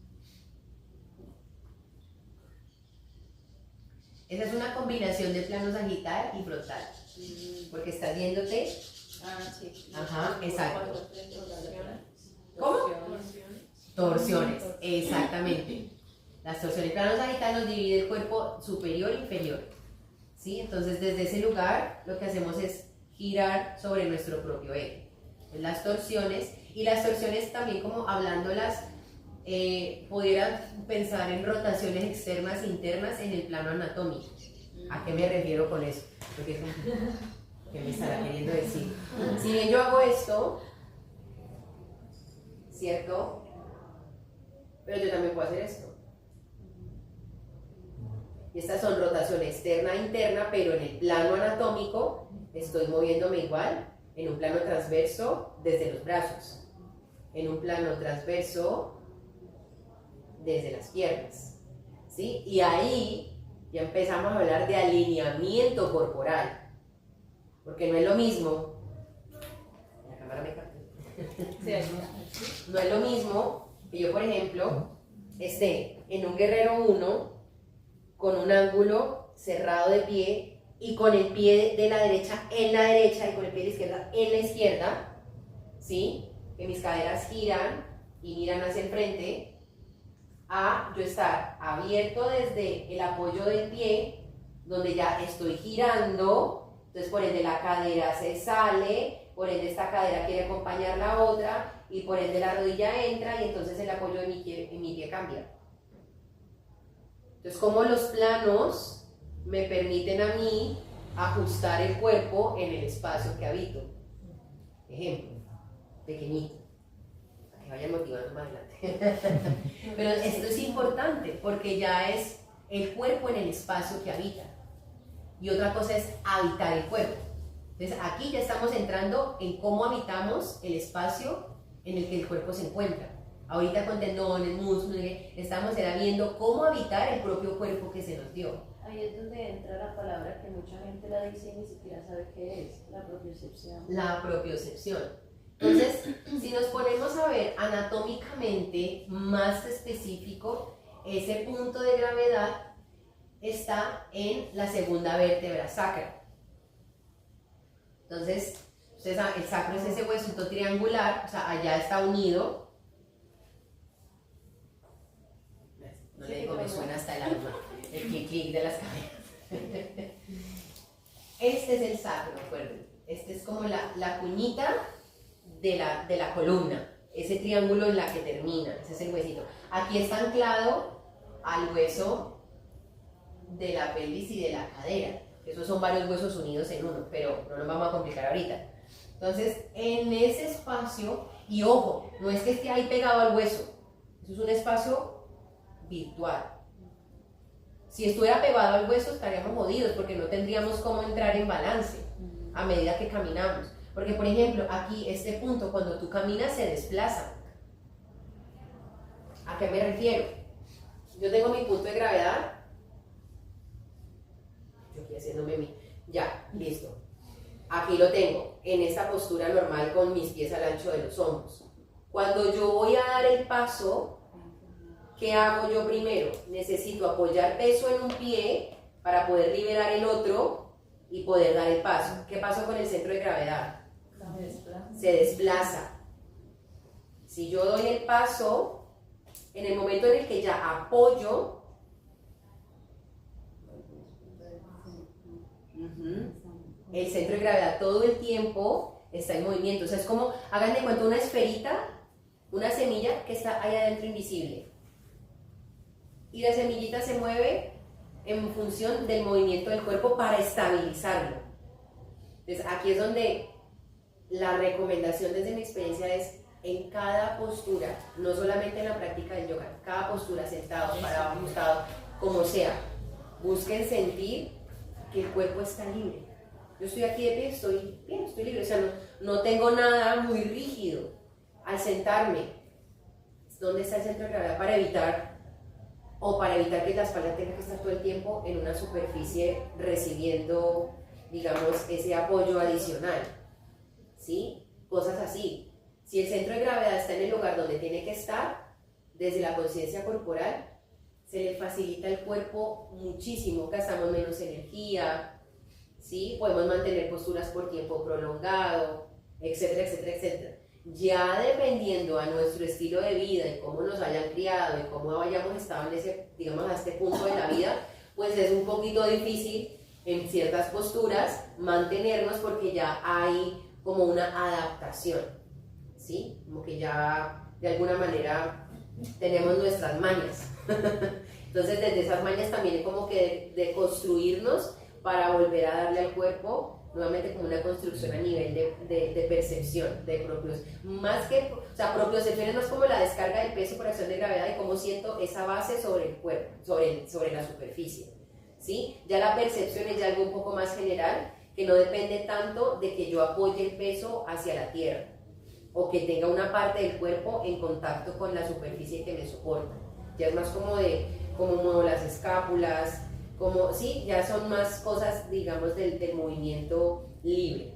Esa es una combinación de plano sagital y frontal, porque estás viéndote. Ah, sí. Ajá, exacto. ¿Cómo? Torsiones, exactamente. Las torsiones, el plano sagital nos divide el cuerpo superior e inferior, ¿sí? Entonces, desde ese lugar, lo que hacemos es girar sobre nuestro propio eje. Las torsiones, y las torsiones también, como hablándolas, pudieran pensar en rotaciones externas e internas en el plano anatómico. ¿A qué me refiero con eso? Porque ¿qué me estará queriendo decir? Si bien yo hago esto, ¿cierto? Pero yo también puedo hacer esto. Y estas son rotación externa e interna, pero en el plano anatómico estoy moviéndome igual, en un plano transverso desde los brazos, en un plano transverso desde las piernas, ¿sí? Y ahí ya empezamos a hablar de alineamiento corporal, porque no es lo mismo, la cámara me capta. Sí, ahí No es lo mismo que yo, por ejemplo, esté en un guerrero 1 con un ángulo cerrado de pie y con el pie de la derecha en la derecha y con el pie de la izquierda en la izquierda, ¿sí? Que mis caderas giran y miran hacia el frente, a yo estar abierto desde el apoyo del pie, donde ya estoy girando, entonces por ende la cadera se sale, por ende esta cadera quiere acompañar la otra, y por ende la rodilla entra, y entonces el apoyo de mi pie cambia. Entonces, como los planos me permiten a mí ajustar el cuerpo en el espacio que habito. Ejemplo, pequeñito, para que vayan motivando más adelante. Pero esto es importante porque ya es el cuerpo en el espacio que habita. Y otra cosa es habitar el cuerpo. Entonces, aquí ya estamos entrando en cómo habitamos el espacio en el que el cuerpo se encuentra. Ahorita con tendones, músculos, estamos viendo cómo habitar el propio cuerpo que se nos dio. Ahí es donde entra la palabra que mucha gente la dice y ni siquiera sabe qué es, la propiocepción. La propiocepción. Entonces, si nos ponemos a ver anatómicamente más específico, ese punto de gravedad está en la segunda vértebra sacra. Entonces, ustedes saben, el sacro es ese huesito triangular, o sea, allá está unido. No le digo, me suena hasta el alma, el clic de las caderas. Este es el sacro, recuerden. Este es como la cuñita de la columna, ese triángulo en la que termina, ese es el huesito. Aquí está anclado al hueso de la pelvis y de la cadera. Esos son varios huesos unidos en uno, pero no nos vamos a complicar ahorita. Entonces, en ese espacio, y ojo, no es que esté ahí pegado al hueso, eso es un espacio virtual. Si estuviera pegado al hueso estaríamos jodidos porque no tendríamos cómo entrar en balance a medida que caminamos. Porque, por ejemplo, aquí este punto, cuando tú caminas, se desplaza. ¿A qué me refiero? Yo tengo mi punto de gravedad. Yo aquí haciéndome mi... Ya, listo. Aquí lo tengo, en esta postura normal con mis pies al ancho de los hombros. Cuando yo voy a dar el paso, ¿qué hago yo primero? Necesito apoyar peso en un pie para poder liberar el otro y poder dar el paso. ¿Qué pasó con el centro de gravedad? Se desplaza. Si yo doy el paso, en el momento en el que ya apoyo, el centro de gravedad todo el tiempo está en movimiento. O sea, es como, hagan de cuenta una esferita, una semilla que está ahí adentro invisible. Y la semillita se mueve en función del movimiento del cuerpo para estabilizarlo. Entonces, aquí es donde la recomendación desde mi experiencia es en cada postura, no solamente en la práctica del yoga, cada postura, sentado, parado, acostado, como sea, busquen sentir que el cuerpo está libre. Yo estoy aquí de pie, estoy bien, estoy libre, o sea, no tengo nada muy rígido. Al sentarme, ¿dónde está el centro de gravedad? Para evitar que la espalda tenga que estar todo el tiempo en una superficie recibiendo, digamos, ese apoyo adicional, ¿sí? Cosas así. Si el centro de gravedad está en el lugar donde tiene que estar, desde la conciencia corporal, se le facilita el cuerpo muchísimo, gastamos menos energía, ¿sí? Podemos mantener posturas por tiempo prolongado, etcétera, etcétera, etcétera. Ya dependiendo a nuestro estilo de vida y cómo nos hayan criado y cómo hayamos estado en ese, digamos, a este punto de la vida, pues es un poquito difícil en ciertas posturas mantenernos porque ya hay como una adaptación, ¿sí? Como que ya de alguna manera tenemos nuestras mañas. Entonces desde esas mañas también como que de construirnos para volver a darle al cuerpo nuevamente como una construcción a nivel de percepción de propios, más que, o sea, propiocepción es más como la descarga del peso por acción de gravedad y cómo siento esa base sobre el cuerpo, sobre la superficie, ¿sí? Ya la percepción es ya algo un poco más general, que no depende tanto de que yo apoye el peso hacia la tierra, o que tenga una parte del cuerpo en contacto con la superficie que me soporta, ya es más como de, cómo muevo las escápulas, como, sí, ya son más cosas, digamos, del movimiento libre.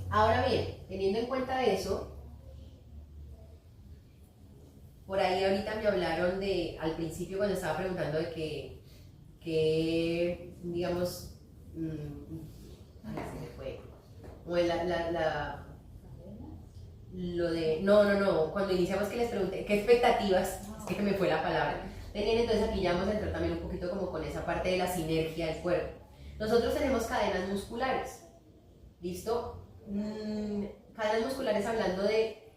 Ahora bien, teniendo en cuenta eso, por ahí ahorita me hablaron de, al principio cuando estaba preguntando de que digamos, se me fue, como lo de, no, cuando iniciamos que les pregunté, ¿qué expectativas? Es que me fue la palabra. Tenían, entonces aquí ya vamos a entrar también un poquito como con esa parte de la sinergia del cuerpo. Nosotros tenemos cadenas musculares, ¿listo? Cadenas musculares hablando de,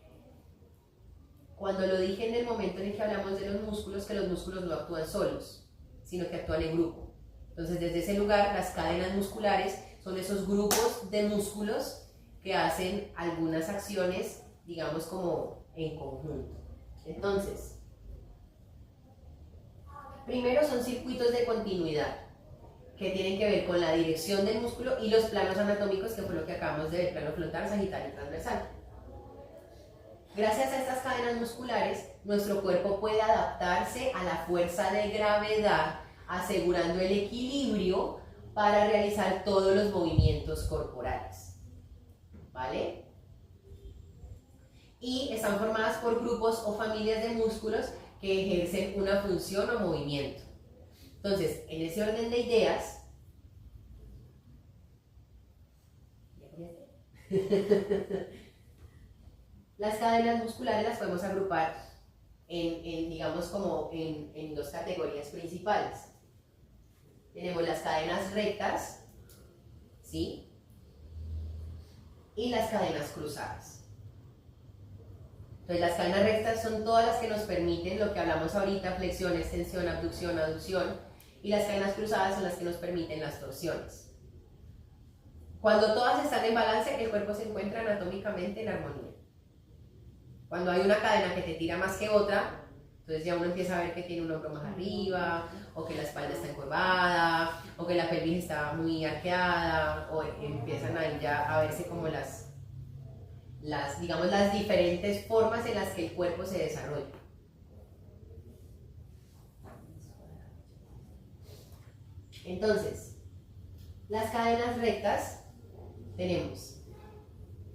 cuando lo dije en el momento en el que hablamos de los músculos, que los músculos no actúan solos, sino que actúan en grupo. Entonces desde ese lugar, las cadenas musculares son esos grupos de músculos que hacen algunas acciones, digamos, como en conjunto. Entonces, primero son circuitos de continuidad, que tienen que ver con la dirección del músculo y los planos anatómicos, que fue lo que acabamos de ver, plano frontal, sagital y transversal. Gracias a estas cadenas musculares, nuestro cuerpo puede adaptarse a la fuerza de gravedad, asegurando el equilibrio para realizar todos los movimientos corporales. ¿Vale? Y están formadas por grupos o familias de músculos que ejercen una función o movimiento. Entonces, en ese orden de ideas, las cadenas musculares las podemos agrupar digamos, como en dos categorías principales. Tenemos las cadenas rectas, ¿sí? Y las cadenas cruzadas. Entonces las cadenas rectas son todas las que nos permiten lo que hablamos ahorita, flexión, extensión, abducción, aducción, y las cadenas cruzadas son las que nos permiten las torsiones. Cuando todas están en balance, el cuerpo se encuentra anatómicamente en armonía. Cuando hay una cadena que te tira más que otra, entonces ya uno empieza a ver que tiene un hombro más arriba, o que la espalda está encorvada, o que la pelvis está muy arqueada, o empiezan ahí ya a verse como digamos, las diferentes formas en las que el cuerpo se desarrolla. Entonces, las cadenas rectas tenemos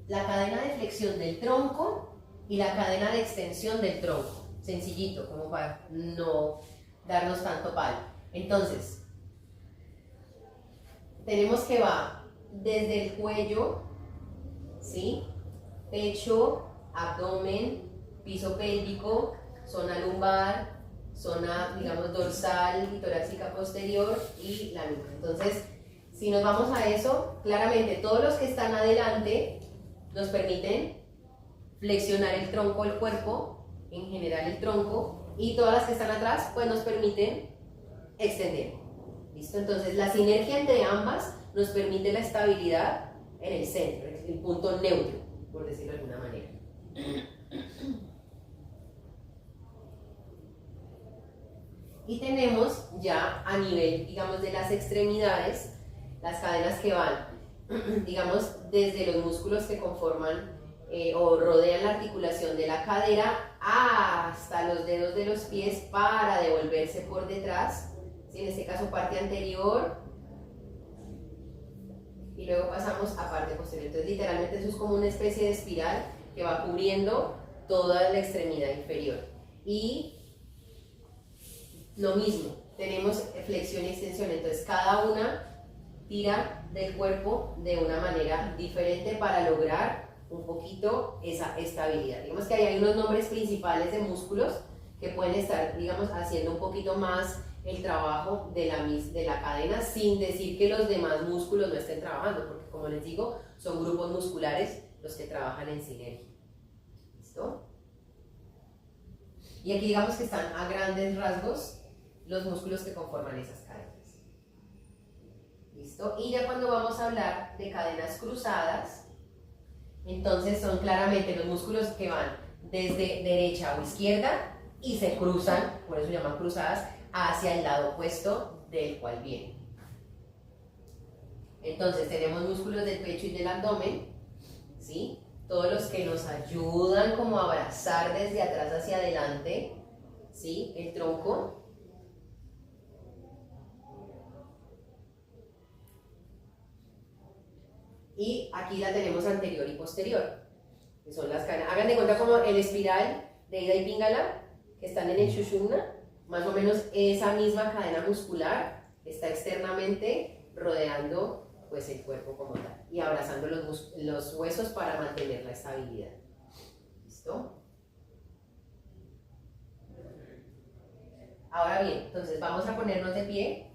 la cadena de flexión del tronco y la cadena de extensión del tronco. Sencillito, como para no darnos tanto palo. Entonces, tenemos que va desde el cuello, ¿sí? Pecho, abdomen, piso pélvico, zona lumbar, zona, digamos, dorsal y torácica posterior y la nuca. Entonces, si nos vamos a eso, claramente todos los que están adelante nos permiten flexionar el tronco del cuerpo, en general el tronco, y todas las que están atrás, pues nos permiten extender. ¿Listo? Entonces, la sinergia entre ambas nos permite la estabilidad en el centro, el punto neutro, por decirlo de alguna manera. Y tenemos ya a nivel, digamos, de las extremidades, las cadenas que van, digamos, desde los músculos que conforman o rodean la articulación de la cadera hasta los dedos de los pies para devolverse por detrás, ¿sí? En este caso parte anterior y luego pasamos a parte posterior. Entonces literalmente eso es como una especie de espiral que va cubriendo toda la extremidad inferior. Y lo mismo, tenemos flexión y extensión, entonces cada una tira del cuerpo de una manera diferente para lograr un poquito esa estabilidad. Digamos que hay unos nombres principales de músculos que pueden estar, digamos, haciendo un poquito más el trabajo de la cadena, sin decir que los demás músculos no estén trabajando, porque como les digo, son grupos musculares los que trabajan en sinergia. ¿Listo? Y aquí digamos que están a grandes rasgos los músculos que conforman esas cadenas. ¿Listo? Y ya cuando vamos a hablar de cadenas cruzadas, entonces son claramente los músculos que van desde derecha o izquierda y se cruzan, por eso se llaman cruzadas, hacia el lado opuesto del cual vienen. Entonces tenemos músculos del pecho y del abdomen, ¿sí? Todos los que nos ayudan como a abrazar desde atrás hacia adelante, ¿sí? El tronco. Y aquí la tenemos anterior y posterior, que son las cadenas. Hagan de cuenta como el espiral de Ida y Pingala, que están en el Shushumna, más o menos esa misma cadena muscular está externamente rodeando pues el cuerpo como tal y abrazando los huesos para mantener la estabilidad. ¿Listo? Ahora bien, entonces vamos a ponernos de pie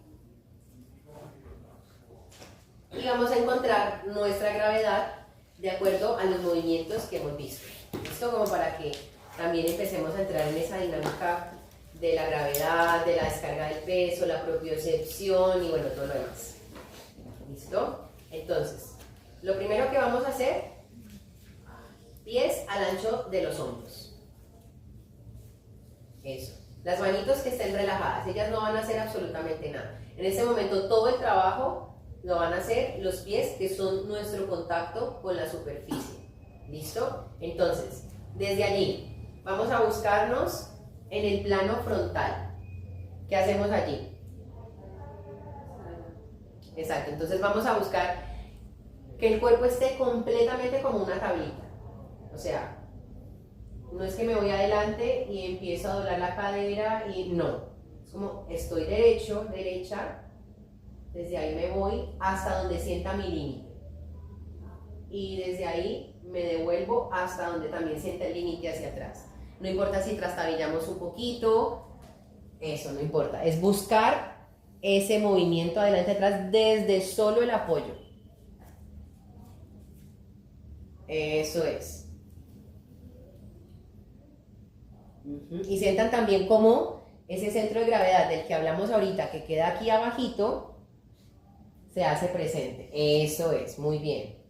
y vamos a encontrar nuestra gravedad de acuerdo a los movimientos que hemos visto. ¿Listo? Como para que también empecemos a entrar en esa dinámica de la gravedad, de la descarga del peso, la propiocepción y bueno, todo lo demás. ¿Listo? Entonces, lo primero que vamos a hacer, pies al ancho de los hombros. Eso. Las manitos que estén relajadas, ellas no van a hacer absolutamente nada. En este momento todo el trabajo lo van a hacer los pies, que son nuestro contacto con la superficie. ¿Listo? Entonces, desde allí vamos a buscarnos en el plano frontal. ¿Qué hacemos allí? Exacto, entonces vamos a buscar que el cuerpo esté completamente como una tablita. O sea, no es que me voy adelante y empiezo a doblar la cadera y no. Es como estoy derecho, derecha, desde ahí me voy hasta donde sienta mi límite. Y desde ahí me devuelvo hasta donde también sienta el límite hacia atrás. No importa si trastabillamos un poquito, eso no importa. Es buscar ese movimiento adelante atrás desde solo el apoyo. Eso es. Y sientan también cómo ese centro de gravedad del que hablamos ahorita, que queda aquí abajito, se hace presente. Eso es, muy bien.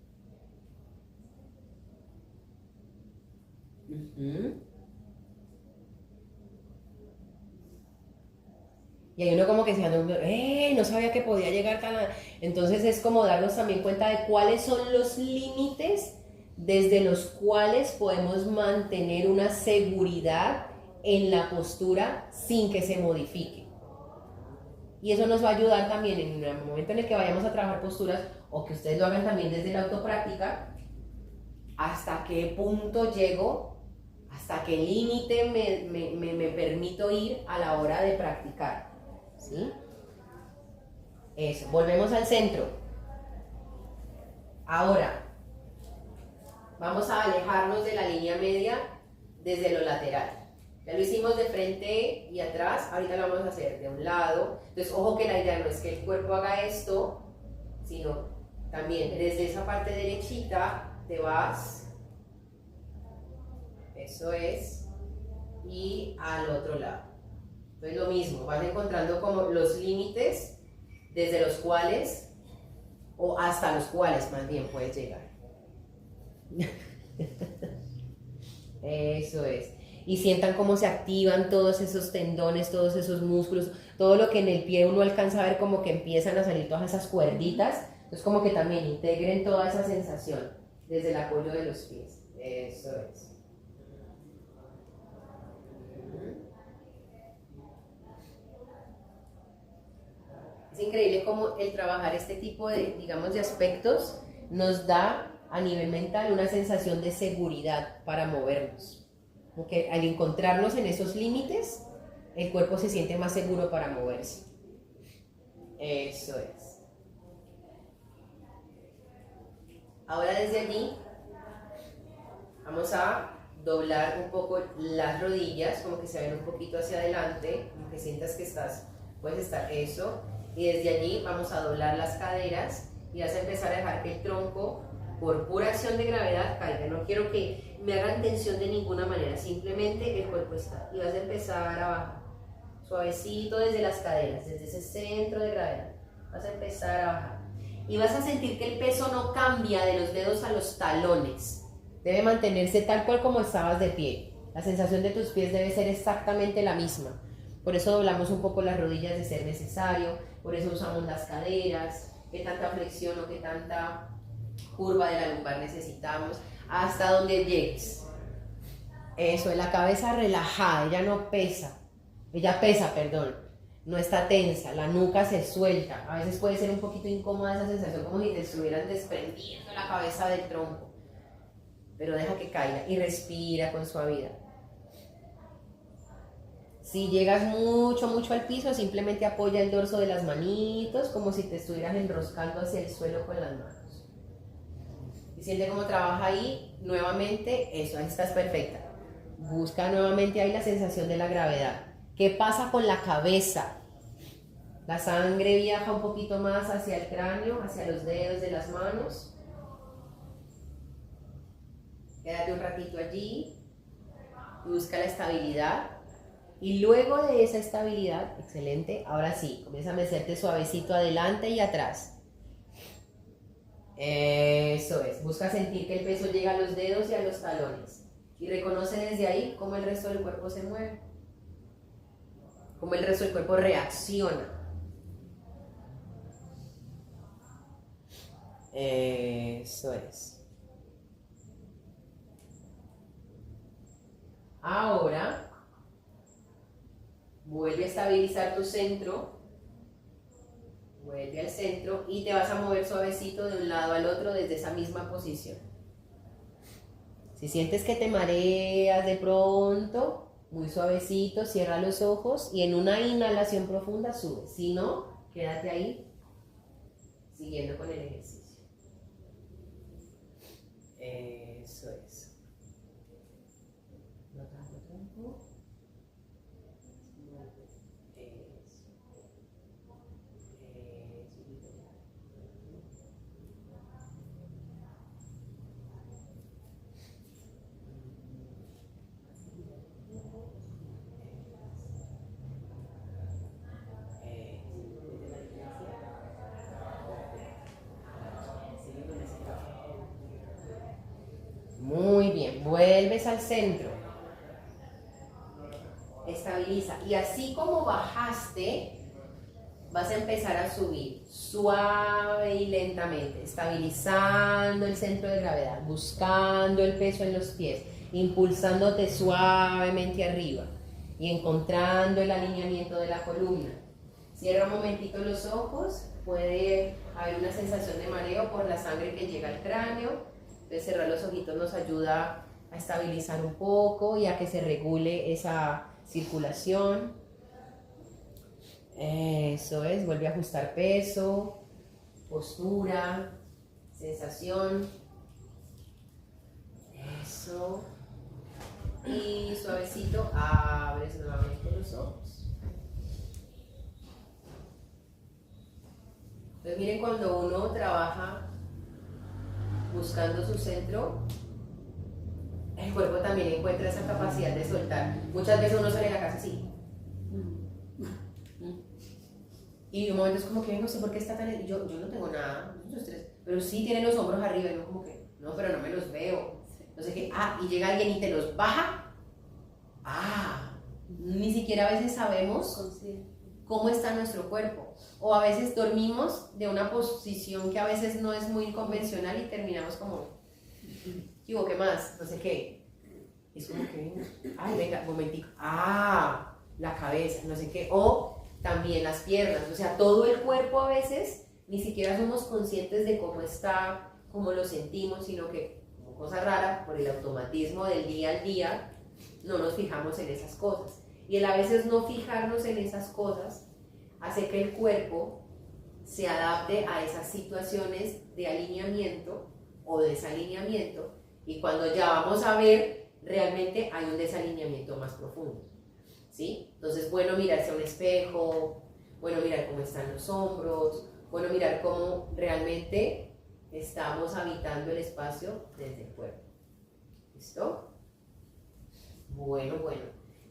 Y hay uno como que se anda, no sabía que podía llegar tan a... Entonces es como darnos también cuenta de cuáles son los límites desde los cuales podemos mantener una seguridad en la postura sin que se modifique. Y eso nos va a ayudar también en el momento en el que vayamos a trabajar posturas, o que ustedes lo hagan también desde la autopráctica, hasta qué punto llego, hasta qué límite me permito ir a la hora de practicar, ¿sí? Eso, volvemos al centro. Ahora, vamos a alejarnos de la línea media desde lo lateral. Ya lo hicimos de frente y atrás, ahorita lo vamos a hacer de un lado. Entonces, ojo que la idea no es que el cuerpo haga esto, sino también desde esa parte derechita te vas, eso es, y al otro lado. Entonces lo mismo, vas encontrando como los límites desde los cuales, o hasta los cuales más bien puedes llegar. Eso es. Y sientan cómo se activan todos esos tendones, todos esos músculos, todo lo que en el pie uno alcanza a ver como que empiezan a salir todas esas cuerditas. Entonces como que también integren toda esa sensación desde el apoyo de los pies. Eso es. Es increíble cómo el trabajar este tipo de, digamos, de aspectos nos da a nivel mental una sensación de seguridad para movernos. Porque al encontrarnos en esos límites, el cuerpo se siente más seguro para moverse. Eso es. Ahora desde allí vamos a doblar un poco las rodillas, como que se vayan un poquito hacia adelante, como que sientas que puedes estar eso. Y desde allí vamos a doblar las caderas y vas a empezar a dejar que el tronco, por pura acción de gravedad, caiga. No quiero que me hagan tensión de ninguna manera, simplemente el cuerpo está. Y vas a empezar a bajar, suavecito desde las caderas, desde ese centro de gravedad. Vas a empezar a bajar. Y vas a sentir que el peso no cambia de los dedos a los talones. Debe mantenerse tal cual como estabas de pie. La sensación de tus pies debe ser exactamente la misma. Por eso doblamos un poco las rodillas de ser necesario, por eso usamos las caderas, qué tanta flexión o qué tanta curva de la lumbar necesitamos, hasta donde llegues. Eso, la cabeza relajada, ella pesa, no está tensa, la nuca se suelta. A veces puede ser un poquito incómoda esa sensación, como si te estuvieran desprendiendo la cabeza del tronco, pero deja que caiga y respira con suavidad. Si llegas mucho al piso, simplemente apoya el dorso de las manitos como si te estuvieras enroscando hacia el suelo con las manos. Y siente cómo trabaja ahí, nuevamente, eso, ahí estás perfecta. Busca nuevamente ahí la sensación de la gravedad. ¿Qué pasa con la cabeza? La sangre viaja un poquito más hacia el cráneo, hacia los dedos de las manos. Quédate un ratito allí y busca la estabilidad. Y luego de esa estabilidad, excelente, ahora sí, comienza a mecerte suavecito adelante y atrás. Eso es, busca sentir que el peso llega a los dedos y a los talones. Y reconoce desde ahí cómo el resto del cuerpo se mueve, cómo el resto del cuerpo reacciona. Eso es. Ahora, vuelve a estabilizar tu centro, vuelve al centro y te vas a mover suavecito de un lado al otro desde esa misma posición. Si sientes que te mareas de pronto, muy suavecito, cierra los ojos y en una inhalación profunda sube. Si no, quédate ahí siguiendo con el ejercicio. Eso es. No tanto tiempo. Muy bien, vuelves al centro, estabiliza y así como bajaste, vas a empezar a subir suave y lentamente, estabilizando el centro de gravedad, buscando el peso en los pies, impulsándote suavemente arriba y encontrando el alineamiento de la columna. Cierra un momentito los ojos, puede haber una sensación de mareo por la sangre que llega al cráneo, Entonces cerrar los ojitos nos ayuda a estabilizar un poco y a que se regule esa circulación. Eso es, vuelve a ajustar peso, postura, sensación. Eso. Y suavecito abres nuevamente los ojos. Entonces miren, cuando uno trabaja buscando su centro, el cuerpo también encuentra esa capacidad de soltar. Muchas veces uno sale de la casa así. Y de un momento es como que no sé por qué está tan... Yo no tengo nada, pero sí tienen los hombros arriba y no como que, no, pero no me los veo. No sé qué, y llega alguien y te los baja. Ni siquiera a veces sabemos cómo está nuestro cuerpo. O a veces dormimos de una posición que a veces no es muy convencional y terminamos como, ¿qué más? No sé qué. Es como que, venga, un momentico. La cabeza, no sé qué. O también las piernas, o sea, todo el cuerpo a veces ni siquiera somos conscientes de cómo está, cómo lo sentimos, sino que, como cosa rara, por el automatismo del día al día, no nos fijamos en esas cosas. Y el a veces no fijarnos en esas cosas hace que el cuerpo se adapte a esas situaciones de alineamiento o desalineamiento, y cuando ya vamos a ver, realmente hay un desalineamiento más profundo. ¿Sí? Entonces, bueno mirarse a un espejo, bueno mirar cómo están los hombros, bueno mirar cómo realmente estamos habitando el espacio desde el cuerpo. ¿Listo? Bueno.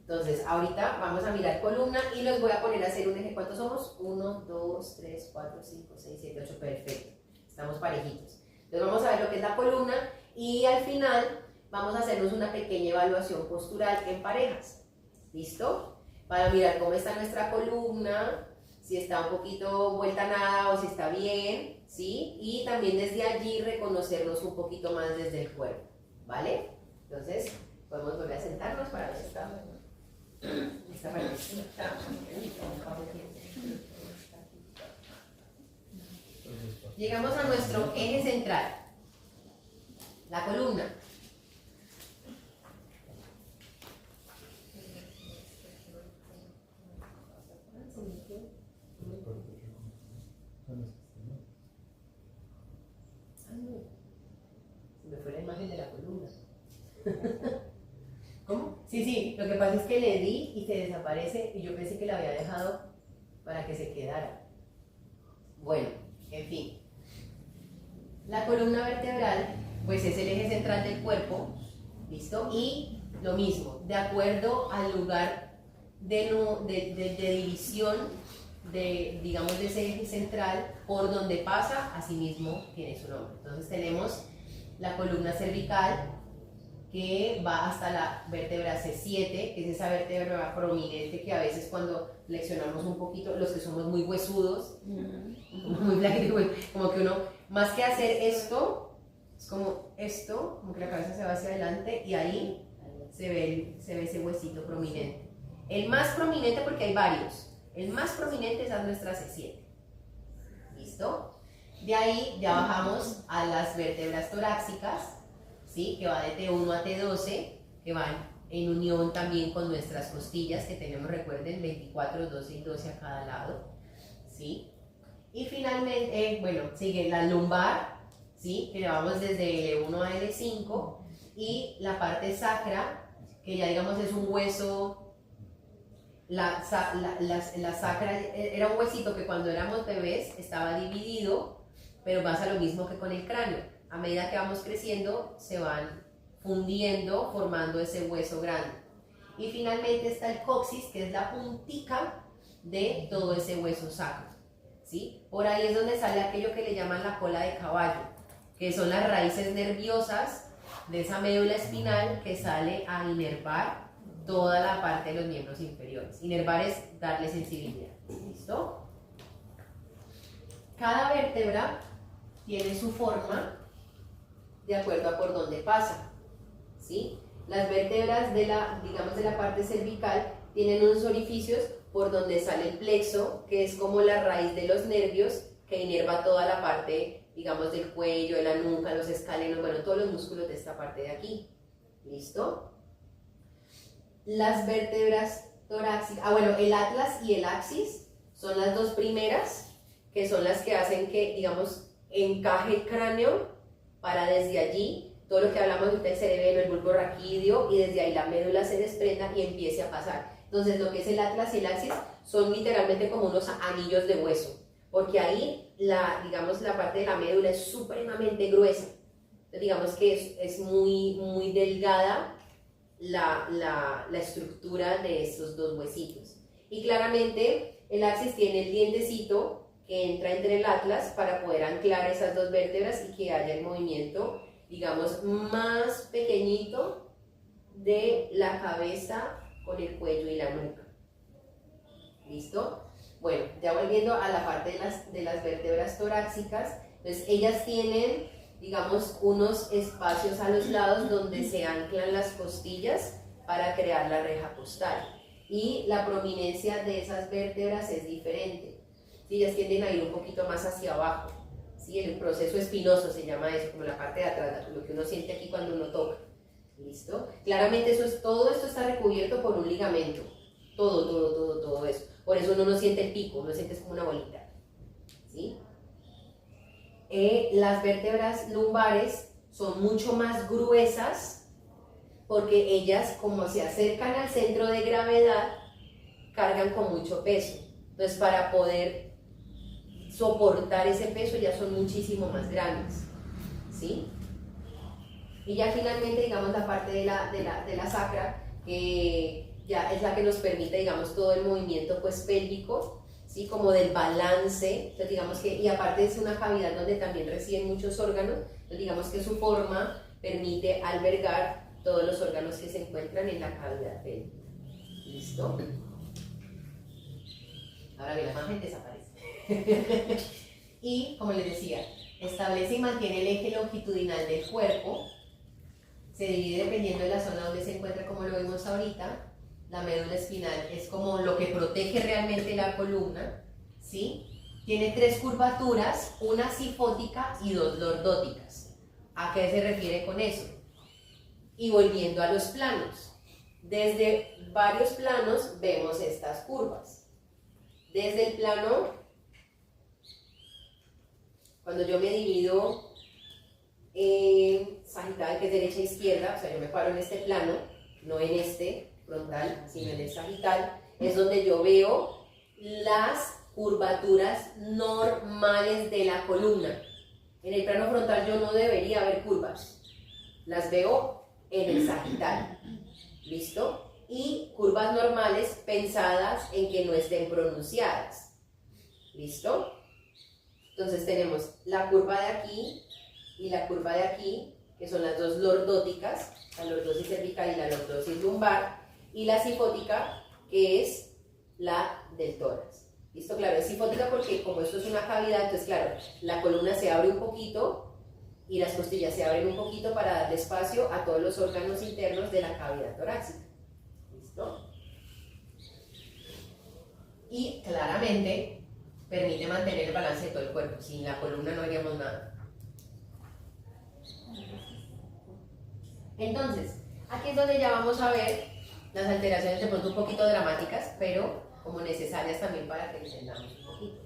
Entonces, ahorita vamos a mirar columna y los voy a poner a hacer un eje. ¿Cuántos somos? 1, 2, 3, 4, 5, 6, 7, 8. Perfecto. Estamos parejitos. Entonces, vamos a ver lo que es la columna y al final vamos a hacernos una pequeña evaluación postural en parejas. ¿Listo? Para mirar cómo está nuestra columna, si está un poquito vuelta a nada o si está bien, ¿sí? Y también desde allí reconocernos un poquito más desde el cuerpo, ¿vale? Entonces, podemos volver a sentarnos para ver si está. Llegamos a nuestro eje central, la columna. Se me fue la imagen de la columna. ¿Cómo? Sí, lo que pasa es que le di y se desaparece y yo pensé que la había dejado para que se quedara. Bueno, en fin. La columna vertebral, pues es el eje central del cuerpo, ¿listo? Y lo mismo, de acuerdo al lugar de división digamos, de ese eje central por donde pasa, asimismo tiene su nombre. Entonces tenemos la columna cervical, que va hasta la vértebra C7, que es esa vértebra prominente que a veces cuando flexionamos un poquito, los que somos muy huesudos, muy flaquitos, como que uno, más que hacer esto, es como esto, como que la cabeza se va hacia adelante y ahí se ve ese huesito prominente. El más prominente, porque hay varios, el más prominente es a nuestra C7. ¿Listo? De ahí ya bajamos a las vértebras torácicas, ¿sí? Que va de T1 a T12, que van en unión también con nuestras costillas, que tenemos, recuerden, 24, 12 y 12 a cada lado, ¿sí? Y finalmente, bueno, sigue la lumbar, ¿sí? Que vamos desde L1 a L5, y la parte sacra, que ya digamos es un hueso. La sacra era un huesito que cuando éramos bebés estaba dividido, pero pasa lo mismo que con el cráneo. A medida que vamos creciendo, se van fundiendo, formando ese hueso grande. Y finalmente está el coxis, que es la puntica de todo ese hueso sacro, ¿sí? Por ahí es donde sale aquello que le llaman la cola de caballo, que son las raíces nerviosas de esa médula espinal que sale a inervar toda la parte de los miembros inferiores. Inervar es darle sensibilidad. ¿Listo? Cada vértebra tiene su forma de acuerdo a por dónde pasa, ¿sí? Las vértebras de la parte cervical tienen unos orificios por donde sale el plexo, que es como la raíz de los nervios que inerva toda la parte digamos, del cuello, de la nuca, los escalenos, bueno, todos los músculos de esta parte de aquí. ¿Listo? Las vértebras torácicas, bueno, el atlas y el axis son las dos primeras, que son las que hacen que, digamos, encaje el cráneo para desde allí, todo lo que hablamos ahorita del cerebelo, el bulbo raquídeo, y desde ahí la médula se desprenda y empiece a pasar. Entonces, lo que es el atlas y el axis son literalmente como unos anillos de hueso, porque ahí, digamos, la parte de la médula es supremamente gruesa. Entonces, digamos que es muy, muy delgada la estructura de estos dos huesitos. Y claramente el axis tiene el dientecito que entra entre el atlas para poder anclar esas dos vértebras y que haya el movimiento, digamos, más pequeñito de la cabeza con el cuello y la nuca. ¿Listo? Bueno, ya volviendo a la parte de las vértebras torácicas, entonces ellas tienen, digamos, unos espacios a los lados donde se anclan las costillas para crear la reja costal. Y la prominencia de esas vértebras es diferente. ¿Sí? Ellas tienden a ir un poquito más hacia abajo. ¿Sí? El proceso espinoso se llama eso, como la parte de atrás, lo que uno siente aquí cuando uno toca. ¿Listo? Claramente todo esto está recubierto por un ligamento. Todo eso. Por eso uno no siente el pico, uno siente como una bolita. ¿Sí? Las vértebras lumbares son mucho más gruesas porque ellas, como se acercan al centro de gravedad, cargan con mucho peso. Entonces, para poder soportar ese peso ya son muchísimo más grandes. ¿Sí? Y ya finalmente, digamos, la parte de la sacra, que ya es la que nos permite, digamos, todo el movimiento pues pélvico, ¿sí? Como del balance. Entonces, digamos que, y aparte es una cavidad donde también reciben muchos órganos, entonces digamos que su forma permite albergar todos los órganos que se encuentran en la cavidad pélvica. ¿Listo? Ahora bien, la imagen desaparece. Y, como les decía, establece y mantiene el eje longitudinal del cuerpo. Se divide dependiendo de la zona donde se encuentra, como lo vimos ahorita. La médula espinal es como lo que protege realmente la columna, ¿sí? Tiene tres curvaturas, una sifótica y dos lordóticas. ¿A qué se refiere con eso? Y volviendo a los planos. Desde varios planos vemos estas curvas. Desde el plano, cuando yo me divido en sagital, que es derecha e izquierda, o sea, yo me paro en este plano, no en este frontal, sino en el sagital, es donde yo veo las curvaturas normales de la columna. En el plano frontal yo no debería ver curvas, las veo en el sagital. ¿Listo? Y curvas normales pensadas en que no estén pronunciadas. ¿Listo? Entonces tenemos la curva de aquí y la curva de aquí, que son las dos lordóticas, la lordosis cervical y la lordosis lumbar, y la sifótica, que es la del tórax. ¿Listo? Claro, es sifótica porque como esto es una cavidad, entonces claro, la columna se abre un poquito y las costillas se abren un poquito para darle espacio a todos los órganos internos de la cavidad torácica. ¿Listo? Y claramente permite mantener el balance de todo el cuerpo. Sin la columna no haríamos nada. Entonces, aquí es donde ya vamos a ver las alteraciones de pronto un poquito dramáticas, pero como necesarias también para que entendamos un poquito.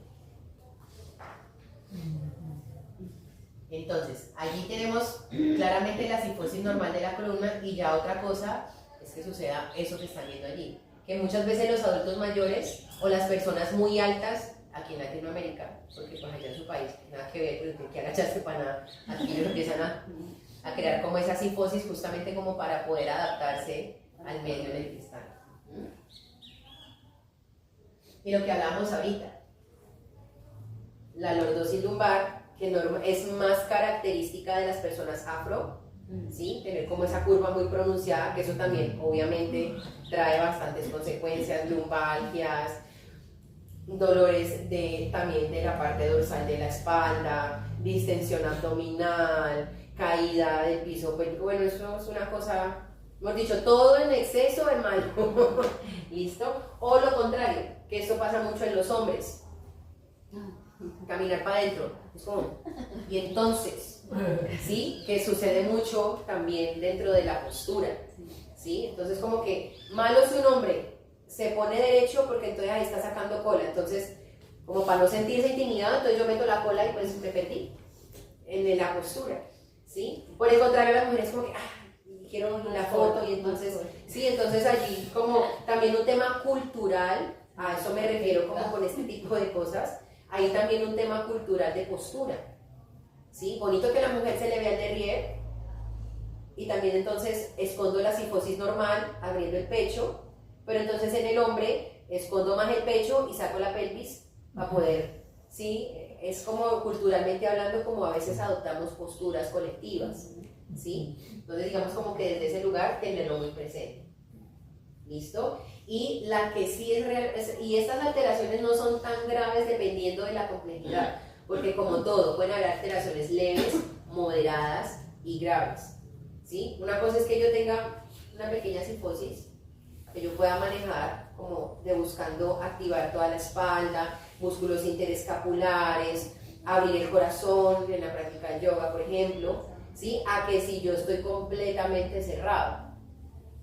Entonces, allí tenemos claramente la sifosis normal de la columna y ya otra cosa es que suceda eso que están viendo allí. Que muchas veces los adultos mayores o las personas muy altas, aquí en Latinoamérica, porque pues allá en su país, nada que ver, pues, que agacharse para nada, aquí ellos empiezan a crear como esa sifosis justamente como para poder adaptarse al medio en el que están. Y lo que hablábamos ahorita, la lordosis lumbar, que es más característica de las personas afro, ¿sí? Tener como esa curva muy pronunciada, que eso también obviamente trae bastantes consecuencias, lumbalgias, dolores también de la parte dorsal de la espalda, distensión abdominal, caída del piso, pues, bueno, eso es una cosa, hemos dicho, todo en exceso es malo. ¿Listo? O lo contrario, que esto pasa mucho en los hombres. caminar para adentro. Es como, y entonces, ¿sí? Que sucede mucho también dentro de la postura, ¿sí? Entonces como que malo si un hombre se pone derecho porque entonces ahí está sacando cola, entonces como para no sentirse intimidado, entonces yo meto la cola y pues me perdí en la postura, ¿sí? Por el contrario, la mujer es como que, quiero la foto, y entonces, sí, entonces allí como también un tema cultural, a eso me refiero como con este tipo de cosas, hay también un tema cultural de postura, ¿sí? Bonito que la mujer se le vea el derrière, y también entonces escondo la sifosis normal, abriendo el pecho, pero entonces en el hombre escondo más el pecho y saco la pelvis para poder, ¿sí? Es como culturalmente hablando, como a veces adoptamos posturas colectivas, ¿sí? Entonces digamos como que desde ese lugar tenerlo muy presente. ¿Listo? Y la que sí es real, y estas alteraciones no son tan graves dependiendo de la complejidad, porque como todo, pueden haber alteraciones leves, moderadas y graves, ¿sí? Una cosa es que yo tenga una pequeña sifosis, que yo pueda manejar como de buscando activar toda la espalda, músculos interescapulares, abrir el corazón en la práctica del yoga, por ejemplo, ¿sí? A que si yo estoy completamente cerrado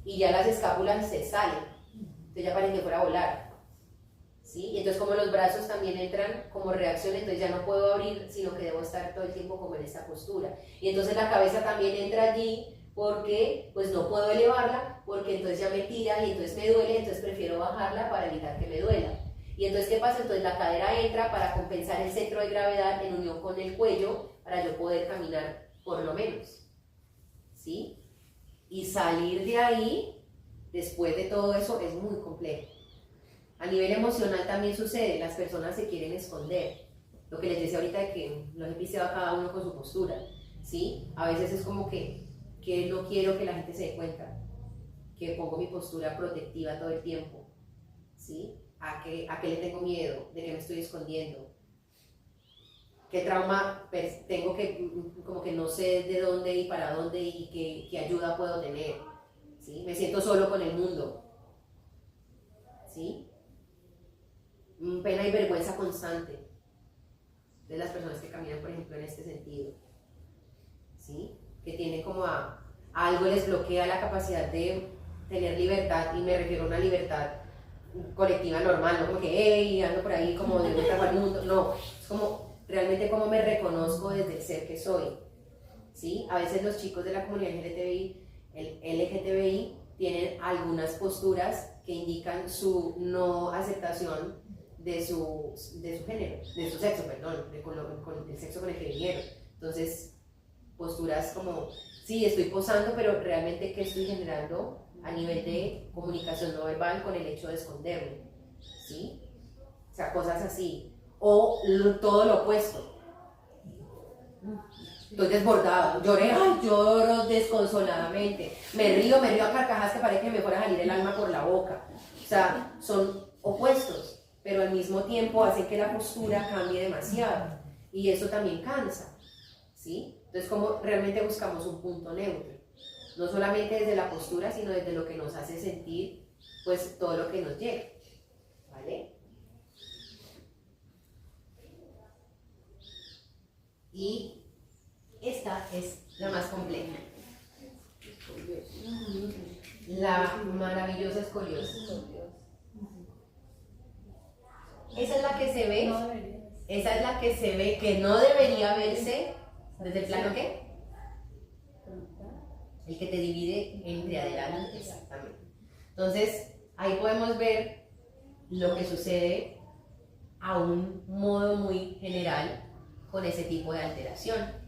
y ya las escápulas se salen, entonces ya parece que fuera a volar, ¿sí? Y entonces como los brazos también entran como reacción, entonces ya no puedo abrir, sino que debo estar todo el tiempo como en esta postura. Y entonces la cabeza también entra allí porque pues no puedo elevarla, porque entonces ya me tira y entonces me duele, entonces prefiero bajarla para evitar que me duela. Y entonces ¿qué pasa? Entonces la cadera entra para compensar el centro de gravedad en unión con el cuello para yo poder caminar por lo menos, ¿sí? Y salir de ahí, después de todo eso, es muy complejo. A nivel emocional también sucede, las personas se quieren esconder. Lo que les decía ahorita de que los he pisteado a cada uno con su postura, ¿sí? A veces es como que no quiero que la gente se dé cuenta, que pongo mi postura protectiva todo el tiempo, ¿sí? ¿A qué le tengo miedo? ¿De qué me estoy escondiendo? ¿Qué trauma tengo que, como que no sé de dónde y para dónde y qué ayuda puedo tener? ¿Sí? Me siento solo con el mundo, ¿sí? Pena y vergüenza constante de las personas que caminan, por ejemplo, en este sentido, ¿sí? Que tienen como algo les bloquea la capacidad de tener libertad, y me refiero a una libertad colectiva normal, no como que, hey, ando por ahí como de vuelta al mundo, no, es como realmente cómo me reconozco desde el ser que soy, ¿sí? A veces los chicos de la comunidad LGTBI tienen algunas posturas que indican su no aceptación de su género, de su sexo, perdón, con el sexo con el que vinieron. Entonces, posturas como, sí, estoy posando, pero realmente ¿qué estoy generando a nivel de comunicación no verbal con el hecho de esconderme? ¿Sí? O sea, cosas así. O todo lo opuesto. Estoy desbordado, lloro desconsoladamente, me río a carcajadas que parece que me fuera a salir el alma por la boca. O sea, son opuestos, pero al mismo tiempo hacen que la postura cambie demasiado, y eso también cansa, ¿sí? Entonces, como realmente buscamos un punto neutro, no solamente desde la postura, sino desde lo que nos hace sentir, pues, todo lo que nos llega, ¿vale? Y esta es la más compleja, la maravillosa escoliosis. Esa es la que se ve, esa es la que se ve que no debería verse desde el plano ¿qué? El que te divide entre adelante, exactamente. Entonces, ahí podemos ver lo que sucede a un modo muy general con ese tipo de alteración.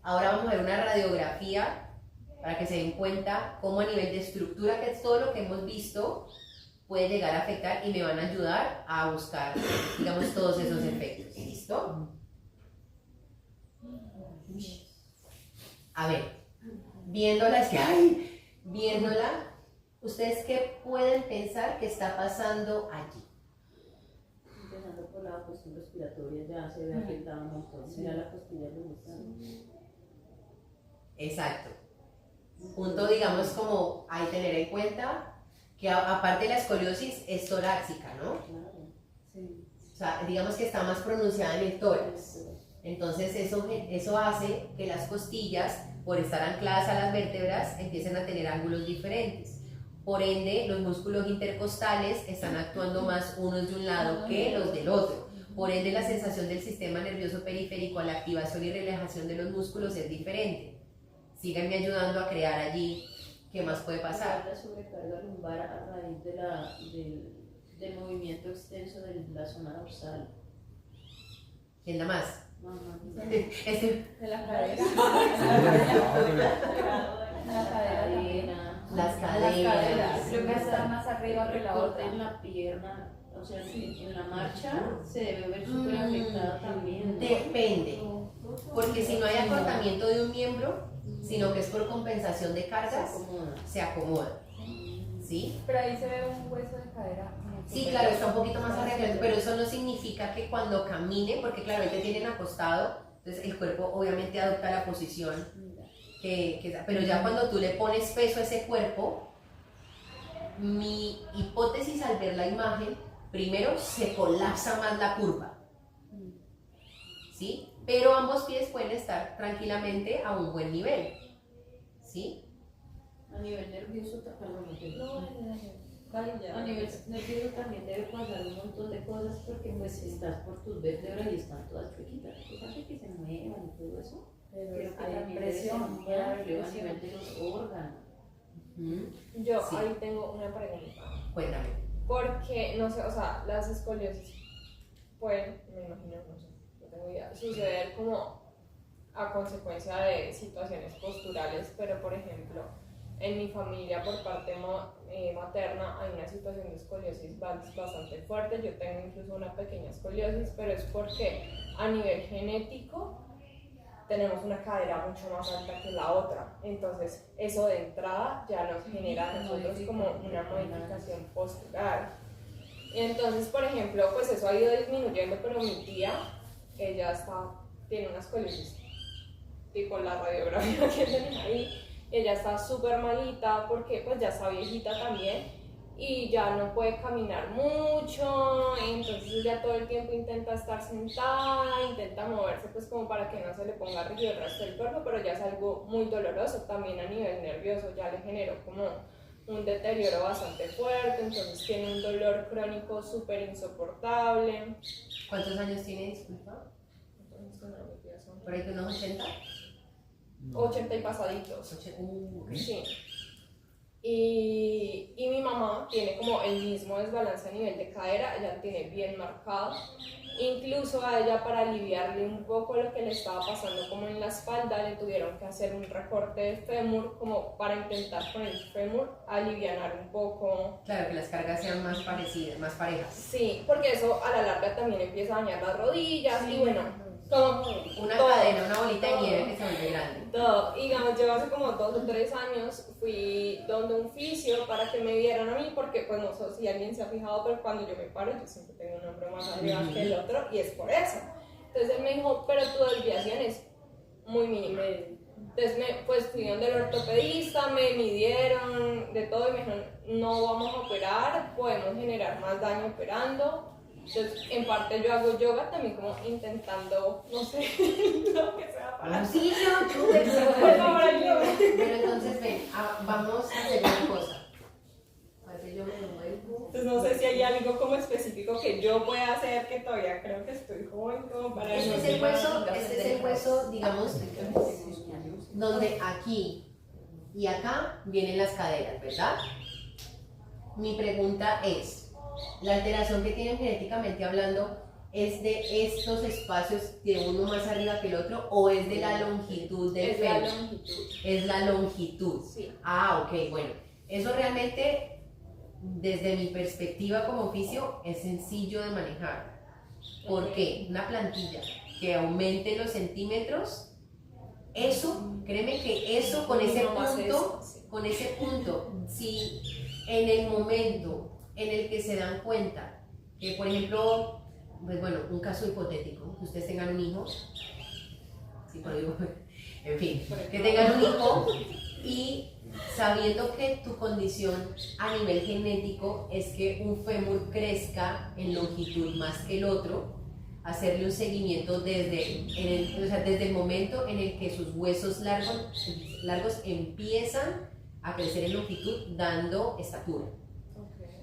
Ahora vamos a ver una radiografía para que se den cuenta cómo a nivel de estructura, que es todo lo que hemos visto, puede llegar a afectar, y me van a ayudar a buscar, digamos, todos esos efectos. ¿Listo? A ver, viéndola, viéndola, ¿ustedes qué pueden pensar que está pasando allí? Empezando por la cuestión respiratoria, ya se ve afectada un montón. Mira la costilla donde está. Exacto. Punto, digamos, como hay que tener en cuenta que aparte de la escoliosis es torácica, ¿no? Claro, sí. O sea, digamos que está más pronunciada en el tórax. Entonces eso hace que las costillas, por estar ancladas a las vértebras, empiecen a tener ángulos diferentes. Por ende, los músculos intercostales están actuando más unos de un lado que los del otro. Por ende, la sensación del sistema nervioso periférico a la activación y relajación de los músculos es diferente. Síganme ayudando a crear allí qué más puede pasar. La sobrecarga lumbar a raíz del movimiento extenso de la zona dorsal. ¿Quién da más? Mamá, De la cadera. La cadera. Las caderas. Creo que está más arriba que la otra. En la pierna, o sea, en la marcha se debe ver súper afectada también, ¿no? Depende. Porque si no hay acortamiento de un miembro, sino que es por compensación de Se cargas, acomoda. se acomoda. ¿Sí? Pero ahí se ve un hueso de cadera. Sí, claro, está un poquito más arreglado, pero eso no significa que cuando camine, porque claro, ahí te tienen acostado, entonces el cuerpo obviamente adopta la posición pero ya cuando tú le pones peso a ese cuerpo, mi hipótesis al ver la imagen, primero se colapsa más la curva, ¿sí? Pero ambos pies pueden estar tranquilamente a un buen nivel, ¿sí? A nivel nervioso, perdón, Vaya. a nivel nervioso también debe pasar un montón de cosas porque pues estás por tus vértebras y están todas chuequitas. Fíjate que se muevan y todo eso. Pero Creo que hay también presión, debe ser muy amplio a nivel de los órganos. Yo Sí. ahí tengo una pregunta. Cuéntame. Porque, no sé, o sea, las escoliosis pueden, me imagino, no sé, no tengo idea, suceder como a consecuencia de situaciones posturales, pero por ejemplo, en mi familia por parte materna hay una situación de escoliosis bastante fuerte. Yo tengo incluso una pequeña escoliosis, pero es porque a nivel genético tenemos una cadera mucho más alta que la otra. Entonces, eso de entrada ya nos genera a nosotros como una modificación postural. Y entonces, por ejemplo, pues eso ha ido disminuyendo, pero mi tía, ella tiene una escoliosis, tipo la radiografía que tienen ahí. Ella está súper malita porque pues ya está viejita también y ya no puede caminar mucho, entonces ella todo el tiempo intenta estar sentada, intenta moverse pues como para que no se le ponga rígido el resto del cuerpo, pero ya es algo muy doloroso también a nivel nervioso, ya le generó como un deterioro bastante fuerte, entonces tiene un dolor crónico súper insoportable. ¿Cuántos años tiene, disculpa? Entonces, no, mi tía son ¿Por ahí que unos 80? 80 y pasaditos. Ok. Sí. Y mi mamá tiene como el mismo desbalance a nivel de cadera, ella tiene bien marcado. Incluso a ella, para aliviarle un poco lo que le estaba pasando como en la espalda, le tuvieron que hacer un recorte de fémur como para intentar con el fémur alivianar un poco. Claro, que las cargas sean más parecidas, más parejas. Sí, porque eso a la larga también empieza a dañar las rodillas y bueno, como Una todo. cadena, una bolita de nieve que se vuelve grande. Todo. Y digamos, yo hace como 2 o 3 años fui donde un fisio para que me vieran a mí, porque pues no sé si alguien se ha fijado, pero cuando yo me paro yo siempre tengo un hombro más arriba que el otro y es por eso. Entonces él me dijo, pero tu desviación es muy mínima. Entonces pues fui donde el ortopedista, me midieron de todo y me dijeron, no vamos a operar, podemos generar más daño operando. Entonces, en parte yo hago yoga también como intentando, no sé, lo que sea para... Sí, yo, Por favor, ayúdame. Pero entonces ven, vamos a hacer una cosa. A ver, yo me muevo. Entonces no sé si hay algo como específico que yo pueda hacer, que todavía creo que estoy joven como para... Este es el hueso, digamos, donde aquí y acá vienen las caderas, ¿verdad? Mi pregunta es, ¿la alteración que tienen genéticamente hablando es de estos espacios de uno más arriba que el otro o es de la longitud del Es la fémur? longitud. Es la longitud. Sí. Ah, ok, bueno. Eso realmente, desde mi perspectiva como oficio, es sencillo de manejar. ¿Por qué? Una plantilla que aumente los centímetros, eso, créeme que eso con ese No más punto, eso, sí. con ese punto, si en el momento en el que se dan cuenta que, por ejemplo, pues bueno, un caso hipotético, que ustedes tengan un hijo, sí, pero digo, en fin, que tengan un hijo Y sabiendo que tu condición a nivel genético es que un fémur crezca en longitud más que el otro, hacerle un seguimiento desde el momento en el que sus huesos largos empiezan a crecer en longitud dando estatura.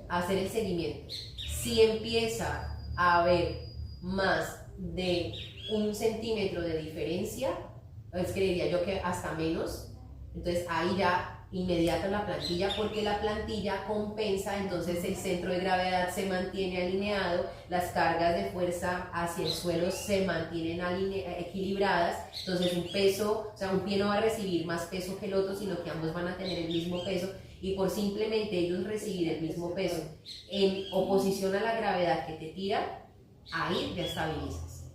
Hacer el seguimiento. Si empieza a haber más de 1 centímetro de diferencia, pues creería yo que hasta menos, entonces ahí ya inmediato la plantilla, porque la plantilla compensa, entonces el centro de gravedad se mantiene alineado, las cargas de fuerza hacia el suelo se mantienen equilibradas, entonces un pie no va a recibir más peso que el otro, sino que ambos van a tener el mismo peso, y por simplemente ellos recibir el mismo peso en oposición a la gravedad que te tira, ahí ya estabilizas.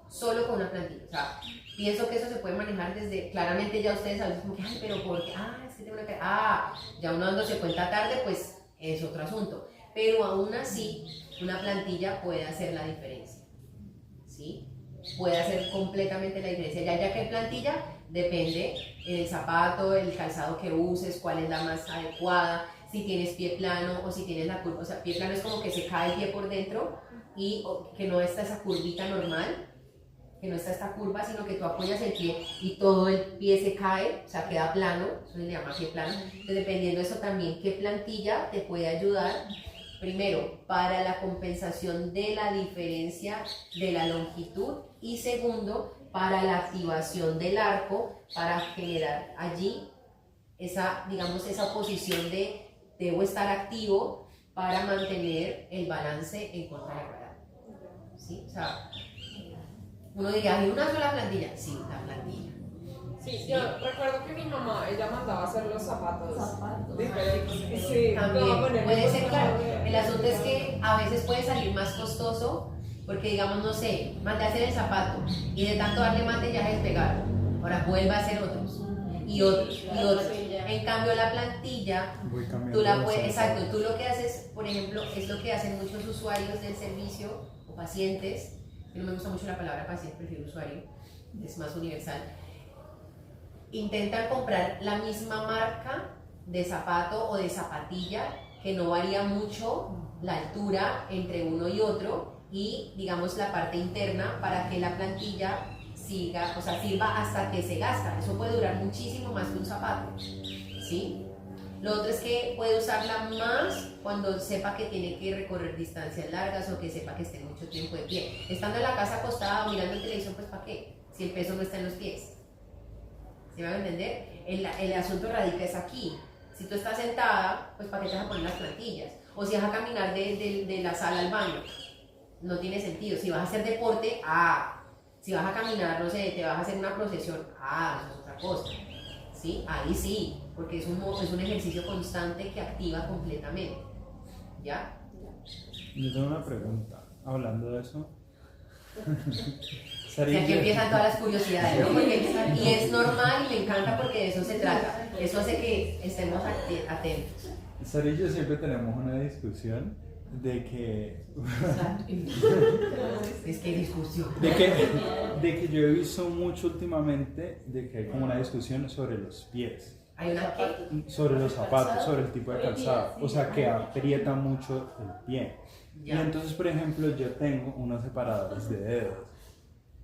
Solo con una plantilla. O sea, pienso que eso se puede manejar desde, claramente ya ustedes saben, como que, ay, pero ¿por qué? Es que tengo una ya uno dándose cuenta tarde, pues es otro asunto. Pero aún así, una plantilla puede hacer la diferencia. ¿Sí? Puede hacer completamente la diferencia. Ya que plantilla depende el zapato, el calzado que uses, cuál es la más adecuada, si tienes pie plano o si tienes la curva. O sea, pie plano es como que se cae el pie por dentro y que no está esa curvita normal, que no está esta curva, sino que tú apoyas el pie y todo el pie se cae, o sea, queda plano, eso se le llama pie plano. Entonces, dependiendo de eso también, qué plantilla te puede ayudar, primero, para la compensación de la diferencia de la longitud, y segundo, para la activación del arco, para generar allí esa, digamos, esa posición de debo estar activo para mantener el balance en contra de la gravedad. ¿Sí? O sea, uno diría, ¿hay una sola plantilla? Sí, la plantilla. Sí, yo recuerdo que mi mamá, ella mandaba hacer los zapatos. Diferentes. Sí, también puede ser, claro. El asunto es que a veces puede salir más costoso, porque digamos, no sé, mandé a hacer el zapato y de tanto darle mate ya se despegaron. Ahora vuelva a hacer otros y otros y otros. En cambio, la plantilla, tú la puedes, exacto, tú lo que haces, por ejemplo, es lo que hacen muchos usuarios del servicio o pacientes. No me gusta mucho la palabra paciente, prefiero usuario, es más universal. Intentan comprar la misma marca de zapato o de zapatilla, que no varía mucho la altura entre uno y otro, y digamos la parte interna, para que la plantilla siga, o sea, sirva hasta que se gasta. Eso puede durar muchísimo más que un zapato, ¿sí? Lo otro es que puede usarla más cuando sepa que tiene que recorrer distancias largas o que sepa que esté mucho tiempo de pie. Estando en la casa acostada o mirando el televisión, pues ¿para qué? Si el peso no está en los pies. ¿Se me va a entender? El asunto radica es aquí. Si tú estás sentada, pues ¿para qué te vas a poner las plantillas? O si vas a caminar de la sala al baño, no tiene sentido. Si vas a hacer deporte, si vas a caminar, no sé, te vas a hacer una procesión, eso es otra cosa. ¿Sí? Ahí sí, porque es un ejercicio constante que activa completamente. ¿Ya? Yo tengo una pregunta, hablando de eso. O sea, aquí empiezan todas las curiosidades, ¿no? Y es normal y me encanta porque de eso se trata. Eso hace que estemos atentos. Sara y yo siempre tenemos una discusión de que... Es que discusión. De que yo he visto mucho últimamente de que hay como una discusión sobre los pies. ¿Hay una qué? Sobre los zapatos, sobre el tipo de calzado. O sea, que aprieta mucho el pie. Ya. Y entonces, por ejemplo, yo tengo unos separadores de dedos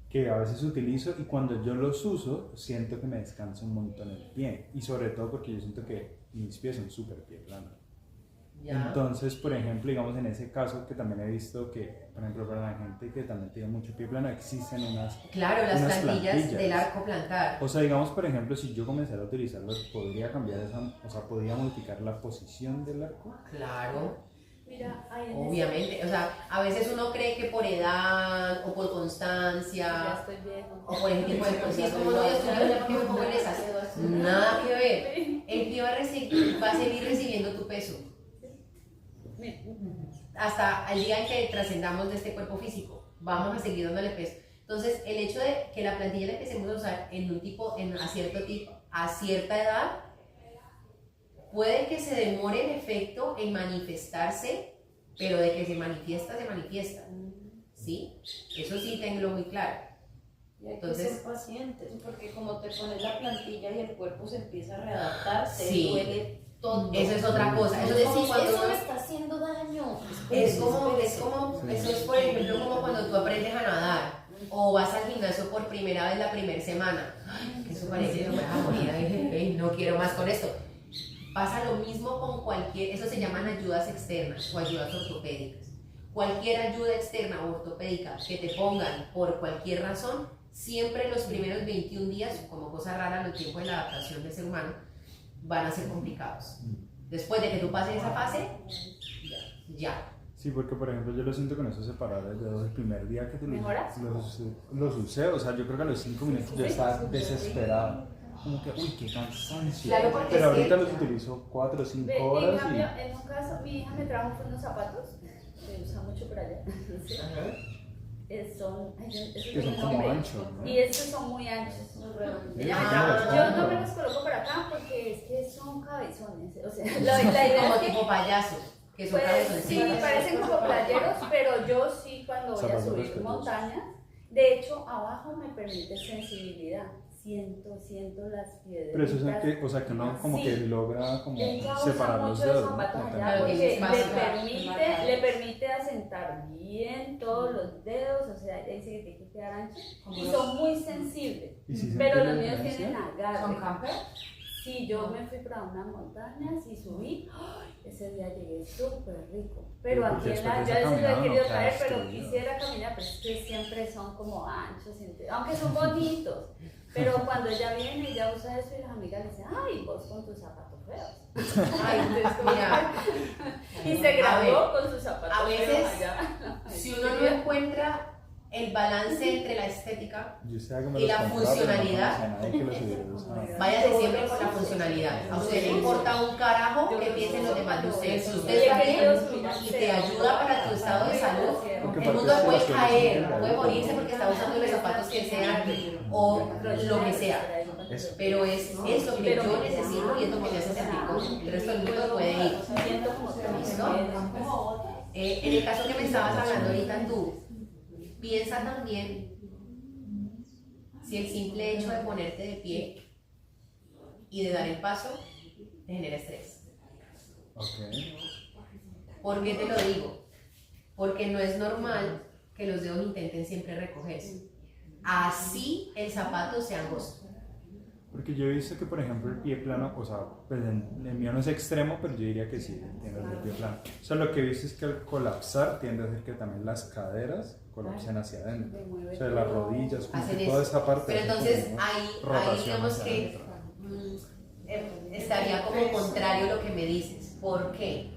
que a veces utilizo, y cuando yo los uso siento que me descansa un montón el pie, y sobre todo porque yo siento que mis pies son súper pie plano. Ya. Entonces, por ejemplo, digamos en ese caso, que también he visto que, por ejemplo, para la gente que también tiene mucho pie plano, existen unas Claro, las plantillas del arco plantar. O sea, digamos, por ejemplo, si yo comenzara a utilizarlas, ¿podría cambiar podría modificar la posición del arco? Claro. Mira, Obviamente, o sea, a veces uno cree que por edad o por constancia ya estoy viejo. o por el tipo de cosas, es como no, yo estoy viejo, ¿por qué me pongo en esas? Nada que ver. El pie va a seguir recibiendo tu peso hasta el día en que trascendamos de este cuerpo físico. Vamos a seguir dándole peso. Entonces, el hecho de que la plantilla la empecemos a usar a cierta edad, puede que se demore el efecto en manifestarse, pero de que se manifiesta, ¿sí? Eso sí, tengo muy claro. Y hay Entonces- que ser pacientes, porque como te pones la plantilla y el cuerpo se empieza a readaptar, te Sí. duele todo. Eso es otra cosa. Eso es decir, cuando eso uno- me está haciendo daño. eso es por ejemplo como cuando tú aprendes a nadar o vas al gimnasio por primera vez la primera semana. Ay, que eso parece que me voy a morir, ay, no quiero más con esto. Pasa lo mismo con cualquier, eso se llaman ayudas externas o ayudas ortopédicas. Cualquier ayuda externa o ortopédica que te pongan por cualquier razón, siempre los primeros 21 días, como cosa rara, los tiempos de la adaptación del ser humano, van a ser complicados. Después de que tú pases esa fase, ya. Sí, porque por ejemplo yo lo siento con esos separadores de dedos el primer día que te ¿Mejoras? los usé, o sea, yo creo que a los 5 minutos yo estaba desesperado. Como que, uy, qué cansancio. Claro, porque Pero es que- ahorita los utilizo 4 o 5 Ve, en horas cambio, en un caso, mi hija me trajo unos zapatos, que usa mucho por allá, ¿sí? Son, ay, esos que son tienen como nombre. anchos, ¿no? Y estos son muy anchos, muy redondos. Sí, Ella me sí, trajo- los yo no compro. me los coloco por acá porque es que son cabezones, o sea, la idea Como es que tipo payaso, que son pues, sí, cabezoncitos. parecen como playeros, pero yo sí cuando voy a Zapatos subir respetuosos. montañas, de hecho abajo me permite sensibilidad, siento las piedras. Pero eso es el que, o sea, que uno como Sí. que logra como Ella separar usa los mucho dedos, los ¿no? zapatos Como allá Claro, que porque es fácil. le permite asentar bien todos los dedos, o sea, ella dice que tiene que quedar ancho y son muy sensibles. ¿Y si Pero siente los la míos diferencia? tienen agarre. ¿Son camper? Sí, yo me fui para unas montañas y subí, ¡ay! Ese día llegué súper rico. Pero Pero aquí porque en la, después yo de a esa veces lo he caminada querido no traer, quedas pero destruido. quisiera caminar, pero es que siempre son como anchos, aunque son bonitos. Pero cuando ella viene, ella usa eso y las amigas le dicen, ay, vos con tus zapatos feos. Ay, Entonces, como- mira, y se graduó con sus zapatos a feos veces, allá. si uno no encuentra el balance entre la estética, Yo sé que me ¿y los la compraba, pero no funcionalidad? conocía a nadie que los hubiera usado. váyase siempre por la funcionalidad. A usted le importa un carajo que piensen los demás de usted. Si usted está bien y te ayuda para tu estado de salud, Porque el mundo aparte puede es que caer, las puede morirse porque está usando los zapatos que sean o lo que sea. Eso. Pero es lo que yo necesito y es lo que me hace sentir cómodo. El resto del mundo puede ir. Siento como ¿Listo? En el caso que me estabas hablando ahorita tú, piensa también si el simple hecho de ponerte de pie y de dar el paso te genera estrés. Ok. ¿Por qué te lo digo? Porque no es normal que los dedos intenten siempre recogerse. Así el zapato sea angosto. Porque yo he visto que, por ejemplo, el pie plano, o sea, pues el mío no es extremo, pero yo diría que sí, tiende a ser pie plano. O sea, lo que he visto es que al colapsar tiende a hacer que también las caderas colapsen hacia adentro. O sea, las rodillas, como Hacen que toda eso. esa parte. Pero hace entonces como ahí rotación digamos hacia que adentro. estaría como contrario lo que me dices. ¿Por qué?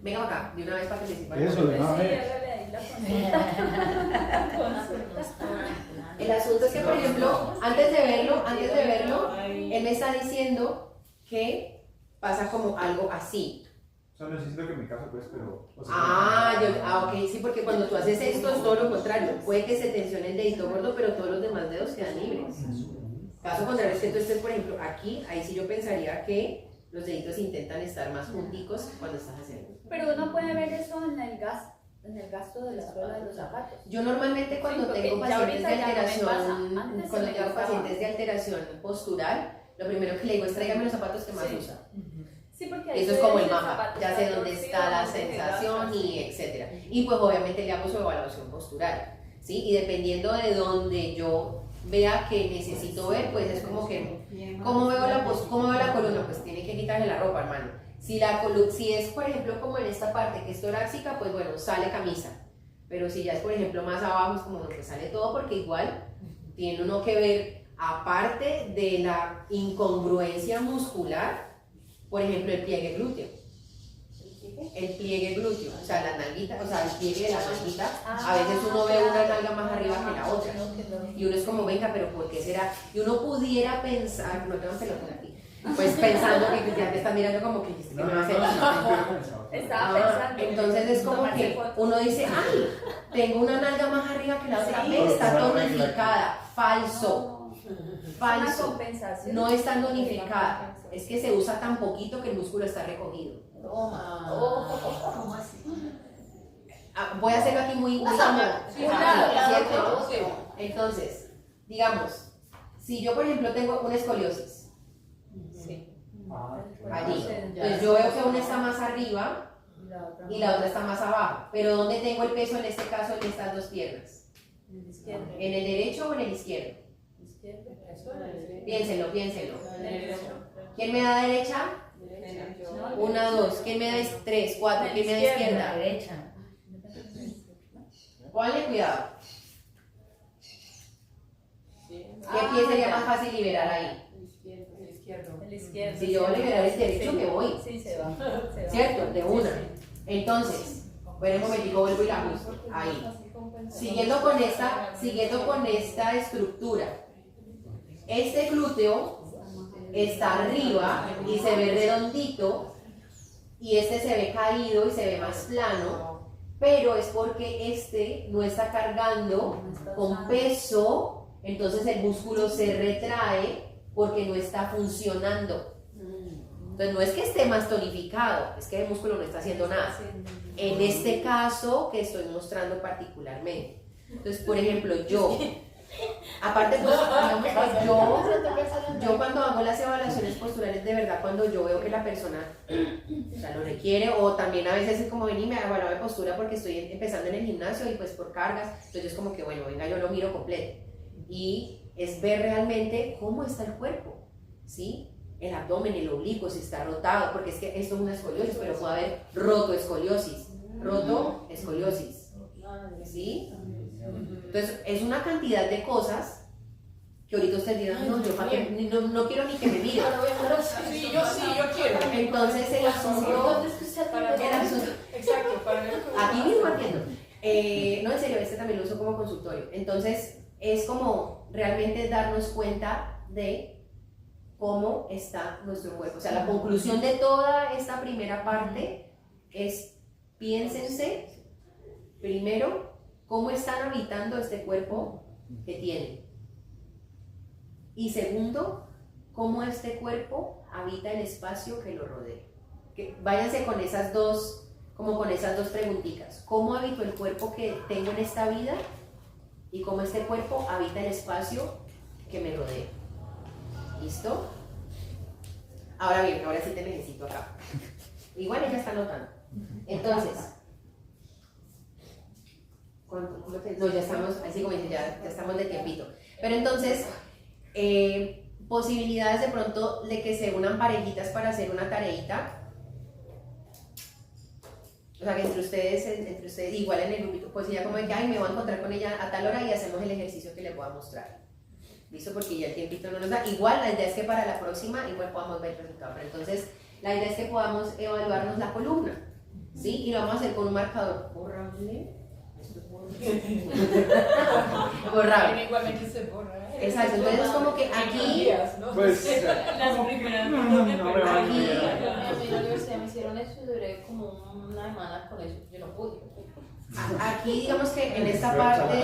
Venga acá, de una vez para que me sirva. Eso, de una Sí, vez. hágale ahí la consulta. El asunto es que, por ejemplo, antes de verlo, él me está diciendo que pasa como algo así. O sea, no sé si es lo que me caso, pues, pero... o sea, Ok, sí, porque cuando tú haces esto es todo lo contrario. Puede que se tensione el dedito gordo, pero todos los demás dedos quedan libres. Caso contrario es que tú estés, por ejemplo, aquí, ahí sí yo pensaría que los deditos intentan estar más junticos cuando estás haciendo. Pero uno puede ver eso en el gasto de la suela de los zapatos. Yo normalmente cuando Sí, tengo porque ya pacientes de ahorita ya no me alteración, pasa. Antes cuando sí me tengo pasaba. pacientes de alteración postural, lo primero que le digo es tráigame los zapatos que más Sí. usa. Sí, porque ahí Eso es se como ve el si mapa, zapato ya sé dónde torcido, está la dónde sensación queda, y etcétera. Y pues obviamente le hago su evaluación postural, ¿sí? Y dependiendo de donde yo vea que necesito ver, pues es como que, ¿cómo veo la columna? Pues tiene que quitarle la ropa, hermano. Si es, por ejemplo, como en esta parte que es torácica, pues bueno, sale camisa. Pero si ya es, por ejemplo, más abajo, es como que sale todo, porque igual tiene uno que ver, aparte de la incongruencia muscular, por ejemplo, el pliegue glúteo. El pliegue glúteo, o sea, la nalguita, o sea, el pliegue de la nalguita, a veces uno ve una nalga más arriba que la otra. Y uno es como, venga, pero ¿por qué será? Y uno pudiera pensar, no tengo pelota aquí, pues pensando que ya te está mirando como que ¿qué me va a hacer? Estaba pensando. Entonces es como Tomarse que fotos. uno dice, ay, tengo una nalga más arriba que la otra, Sí. ve, está Una regla tonificada. Falso, Una falso. compensación. No está tonificada, es que se usa tan poquito que el músculo está recogido. ¿Cómo así? Voy a hacerlo aquí muy como Sí, claro, ¿cierto? claro. Entonces, digamos, si yo por ejemplo tengo una escoliosis, Sí. allí, entonces yo veo que una está más arriba y la otra está más abajo, pero ¿dónde tengo el peso en este caso en estas dos piernas? ¿En el derecho o en el izquierdo? Piénsenlo, piénsenlo. ¿Quién me da derecha? Una, dos. ¿Quién me da tres? Cuatro. ¿Quién me da izquierda? Derecha. Pónganle cuidado. ¿Qué pie sería más fácil liberar ahí? El izquierdo. Si yo voy a liberar el derecho, me voy. Sí, se va. ¿Cierto? De una. Entonces, bueno, un momentico, vuelvo y la ajusto. Ahí. Siguiendo con esta estructura. Este glúteo está arriba y se ve redondito y este se ve caído y se ve más plano, pero es porque este no está cargando con peso, entonces el músculo se retrae porque no está funcionando. Entonces no es que esté más tonificado, es que el músculo no está haciendo nada. En este caso que estoy mostrando particularmente. Entonces, por ejemplo, yo, aparte pues, digamos que yo cuando hago las evaluaciones posturales, de verdad, cuando yo veo que la persona o sea, lo requiere, o también a veces es como ven y me evalúa de postura porque estoy empezando en el gimnasio y pues por cargas, entonces es como que bueno, venga, yo lo miro completo. Y es ver realmente cómo está el cuerpo, ¿sí? El abdomen, el oblicuo, si está rotado, porque es que esto es una escoliosis, pero puede haber rotoescoliosis, ¿sí? Entonces, es una cantidad de cosas que ahorita ustedes dirán, no, yo no quiero ni que me miren. Sí, yo quiero. Entonces, el asunto, Exacto, para mí. aquí mismo atiendo. No, en serio, este también lo uso como consultorio. Entonces, es como realmente darnos cuenta de cómo está nuestro cuerpo. O sea, la conclusión de toda esta primera parte es, piénsense primero cómo están habitando este cuerpo que tienen. Y segundo, cómo este cuerpo habita el espacio que lo rodea. Váyanse con esas dos, como con esas dos preguntitas. ¿Cómo habito el cuerpo que tengo en esta vida? Y cómo este cuerpo habita el espacio que me rodea. ¿Listo? Ahora bien, ahora sí te necesito acá. Igual ella está anotando. Entonces, no, ya estamos, así como dice, ya estamos de tiempito. Pero entonces, posibilidades de pronto de que se unan parejitas para hacer una tareita. O sea, que entre ustedes, igual en el grupito, pues ya como de que, ay, me voy a encontrar con ella a tal hora y hacemos el ejercicio que les voy a mostrar. ¿Listo? Porque ya el tiempito no nos da. Igual la idea es que para la próxima igual podamos ver el resultado. Pero entonces la idea es que podamos evaluarnos la columna, ¿sí? Y lo vamos a hacer con un marcador borrable. Borrable. Igualmente se borra. Exacto, entonces es como que aquí, Pues, Las primeras no me van a aquí, mirar. A mí en la universidad me hicieron eso y duré como una semana con eso. Yo no pude. aquí digamos que en esta parte,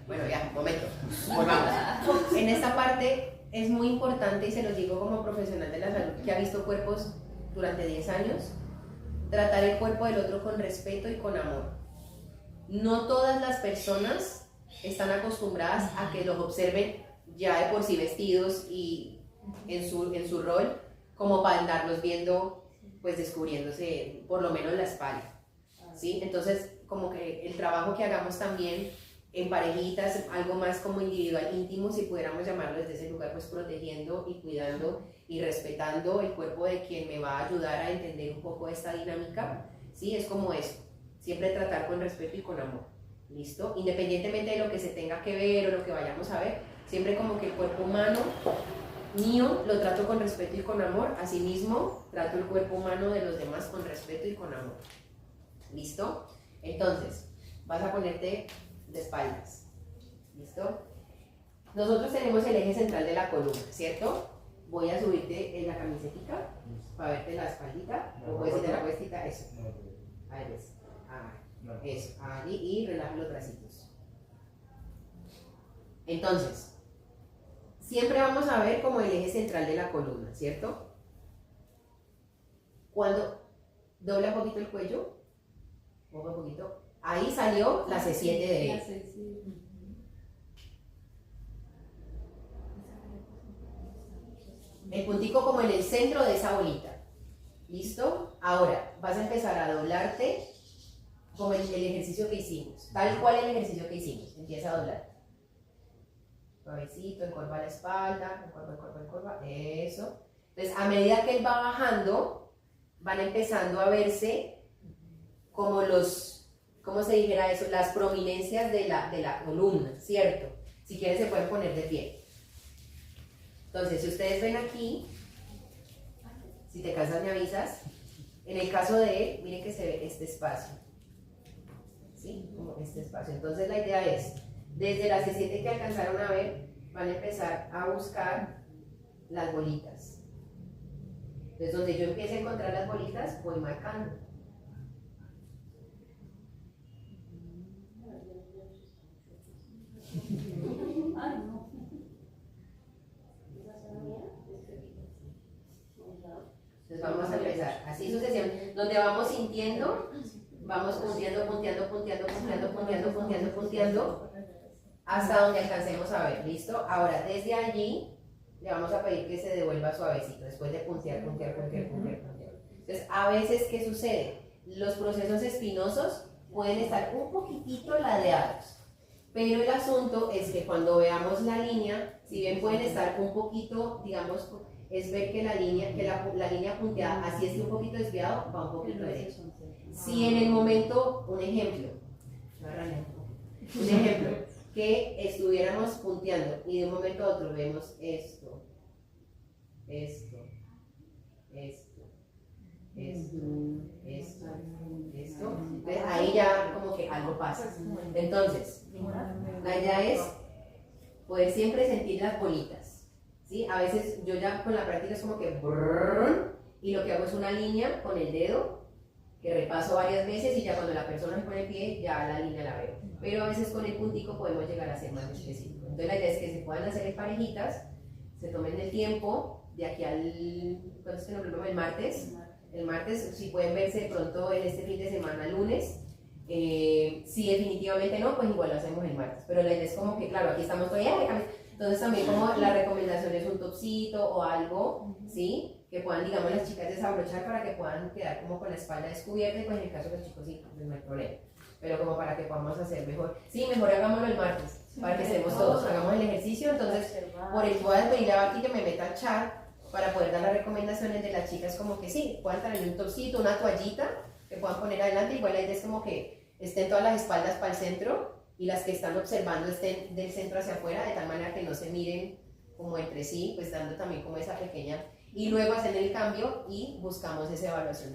bueno ya, un momento, volvamos. En esta parte es muy importante y se los digo como profesional de la salud que ha visto cuerpos durante 10 años, tratar el cuerpo del otro con respeto y con amor. No todas las personas están acostumbradas a que los observen ya de por sí vestidos y en su rol, como para andarlos viendo, pues descubriéndose por lo menos la espalda, ¿sí? Entonces, como que el trabajo que hagamos también en parejitas, algo más como individual, íntimo, si pudiéramos llamarlo desde ese lugar, pues protegiendo y cuidando y respetando el cuerpo de quien me va a ayudar a entender un poco esta dinámica, ¿sí? Es como eso, siempre tratar con respeto y con amor. ¿Listo? Independientemente de lo que se tenga que ver o lo que vayamos a ver, siempre como que el cuerpo humano mío lo trato con respeto y con amor, asimismo trato el cuerpo humano de los demás con respeto y con amor. ¿Listo? Entonces, vas a ponerte de espaldas. ¿Listo? Nosotros tenemos el eje central de la columna, ¿cierto? Voy a subirte en la camisetica para verte la espaldita, o puedes irte la puedes quitar, eso. Ahí ves. Eso, allí y relaja los bracitos. Entonces, siempre vamos a ver como el eje central de la columna, ¿cierto? Cuando dobla un poquito el cuello, un poquito, ahí salió la C7 de él. El puntico como en el centro de esa bolita. ¿Listo? Ahora vas a empezar a doblarte como el ejercicio que hicimos. Tal cual el ejercicio que hicimos. Empieza a doblar. Suavecito, encorva la espalda, encorva. Eso. Entonces, a medida que él va bajando, van empezando a verse como los, ¿cómo se dijera eso? Las prominencias de la columna, ¿cierto? Si quieren se pueden poner de pie. Entonces, si ustedes ven aquí, si te cansas me avisas, en el caso de él, miren que se ve este espacio. ¿Sí? Como este espacio. Entonces la idea es, desde las 17 que alcanzaron a ver, van a empezar a buscar las bolitas. Entonces donde yo empiece a encontrar las bolitas, voy marcando. Entonces vamos a empezar así sucesivamente, donde vamos sintiendo, vamos punteando, hasta donde alcancemos a ver, ¿listo? Ahora, desde allí, le vamos a pedir que se devuelva suavecito, después de puntear. Entonces, a veces, ¿qué sucede? Los procesos espinosos pueden estar un poquitito ladeados, pero el asunto es que cuando veamos la línea, si bien pueden estar un poquito, digamos, es ver que la línea punteada, así esté un poquito desviado, va un poquito derecho. Si en el momento, un ejemplo, que estuviéramos punteando y de un momento a otro vemos esto, pues ahí ya como que algo pasa. Entonces, la idea es poder siempre sentir las bolitas, ¿sí? A veces yo ya con la práctica es como que brrr, y lo que hago es una línea con el dedo que repaso varias veces y ya cuando la persona se pone en pie ya la línea la veo. Pero a veces con el puntico podemos llegar a ser más específicos. Entonces la idea es que se puedan hacer en parejitas, se tomen el tiempo de aquí al, ¿cuándo es que nos vemos? El martes, si pueden verse de pronto en este fin de semana, lunes. Si definitivamente no, pues igual lo hacemos el martes. Pero la idea es como que, claro, aquí estamos todavía. Entonces también como la recomendación es un topsito o algo, ¿sí? Que puedan, digamos, las chicas desabrochar para que puedan quedar como con la espalda descubierta y pues en el caso de los chicos sí, pues no hay problema. Pero como para que podamos hacer mejor. Sí, mejor hagámoslo el martes, para que estemos todos, hagamos el ejercicio. Entonces, por el voy a pedir a Bati que me meta al chat para poder dar las recomendaciones de las chicas como que sí, puedan traer un topsito, una toallita que puedan poner adelante. Igual la idea es como que estén todas las espaldas para el centro y las que están observando estén del centro hacia afuera, de tal manera que no se miren como entre sí, pues dando también como esa pequeña, y luego hacen el cambio y buscamos esa evaluación de la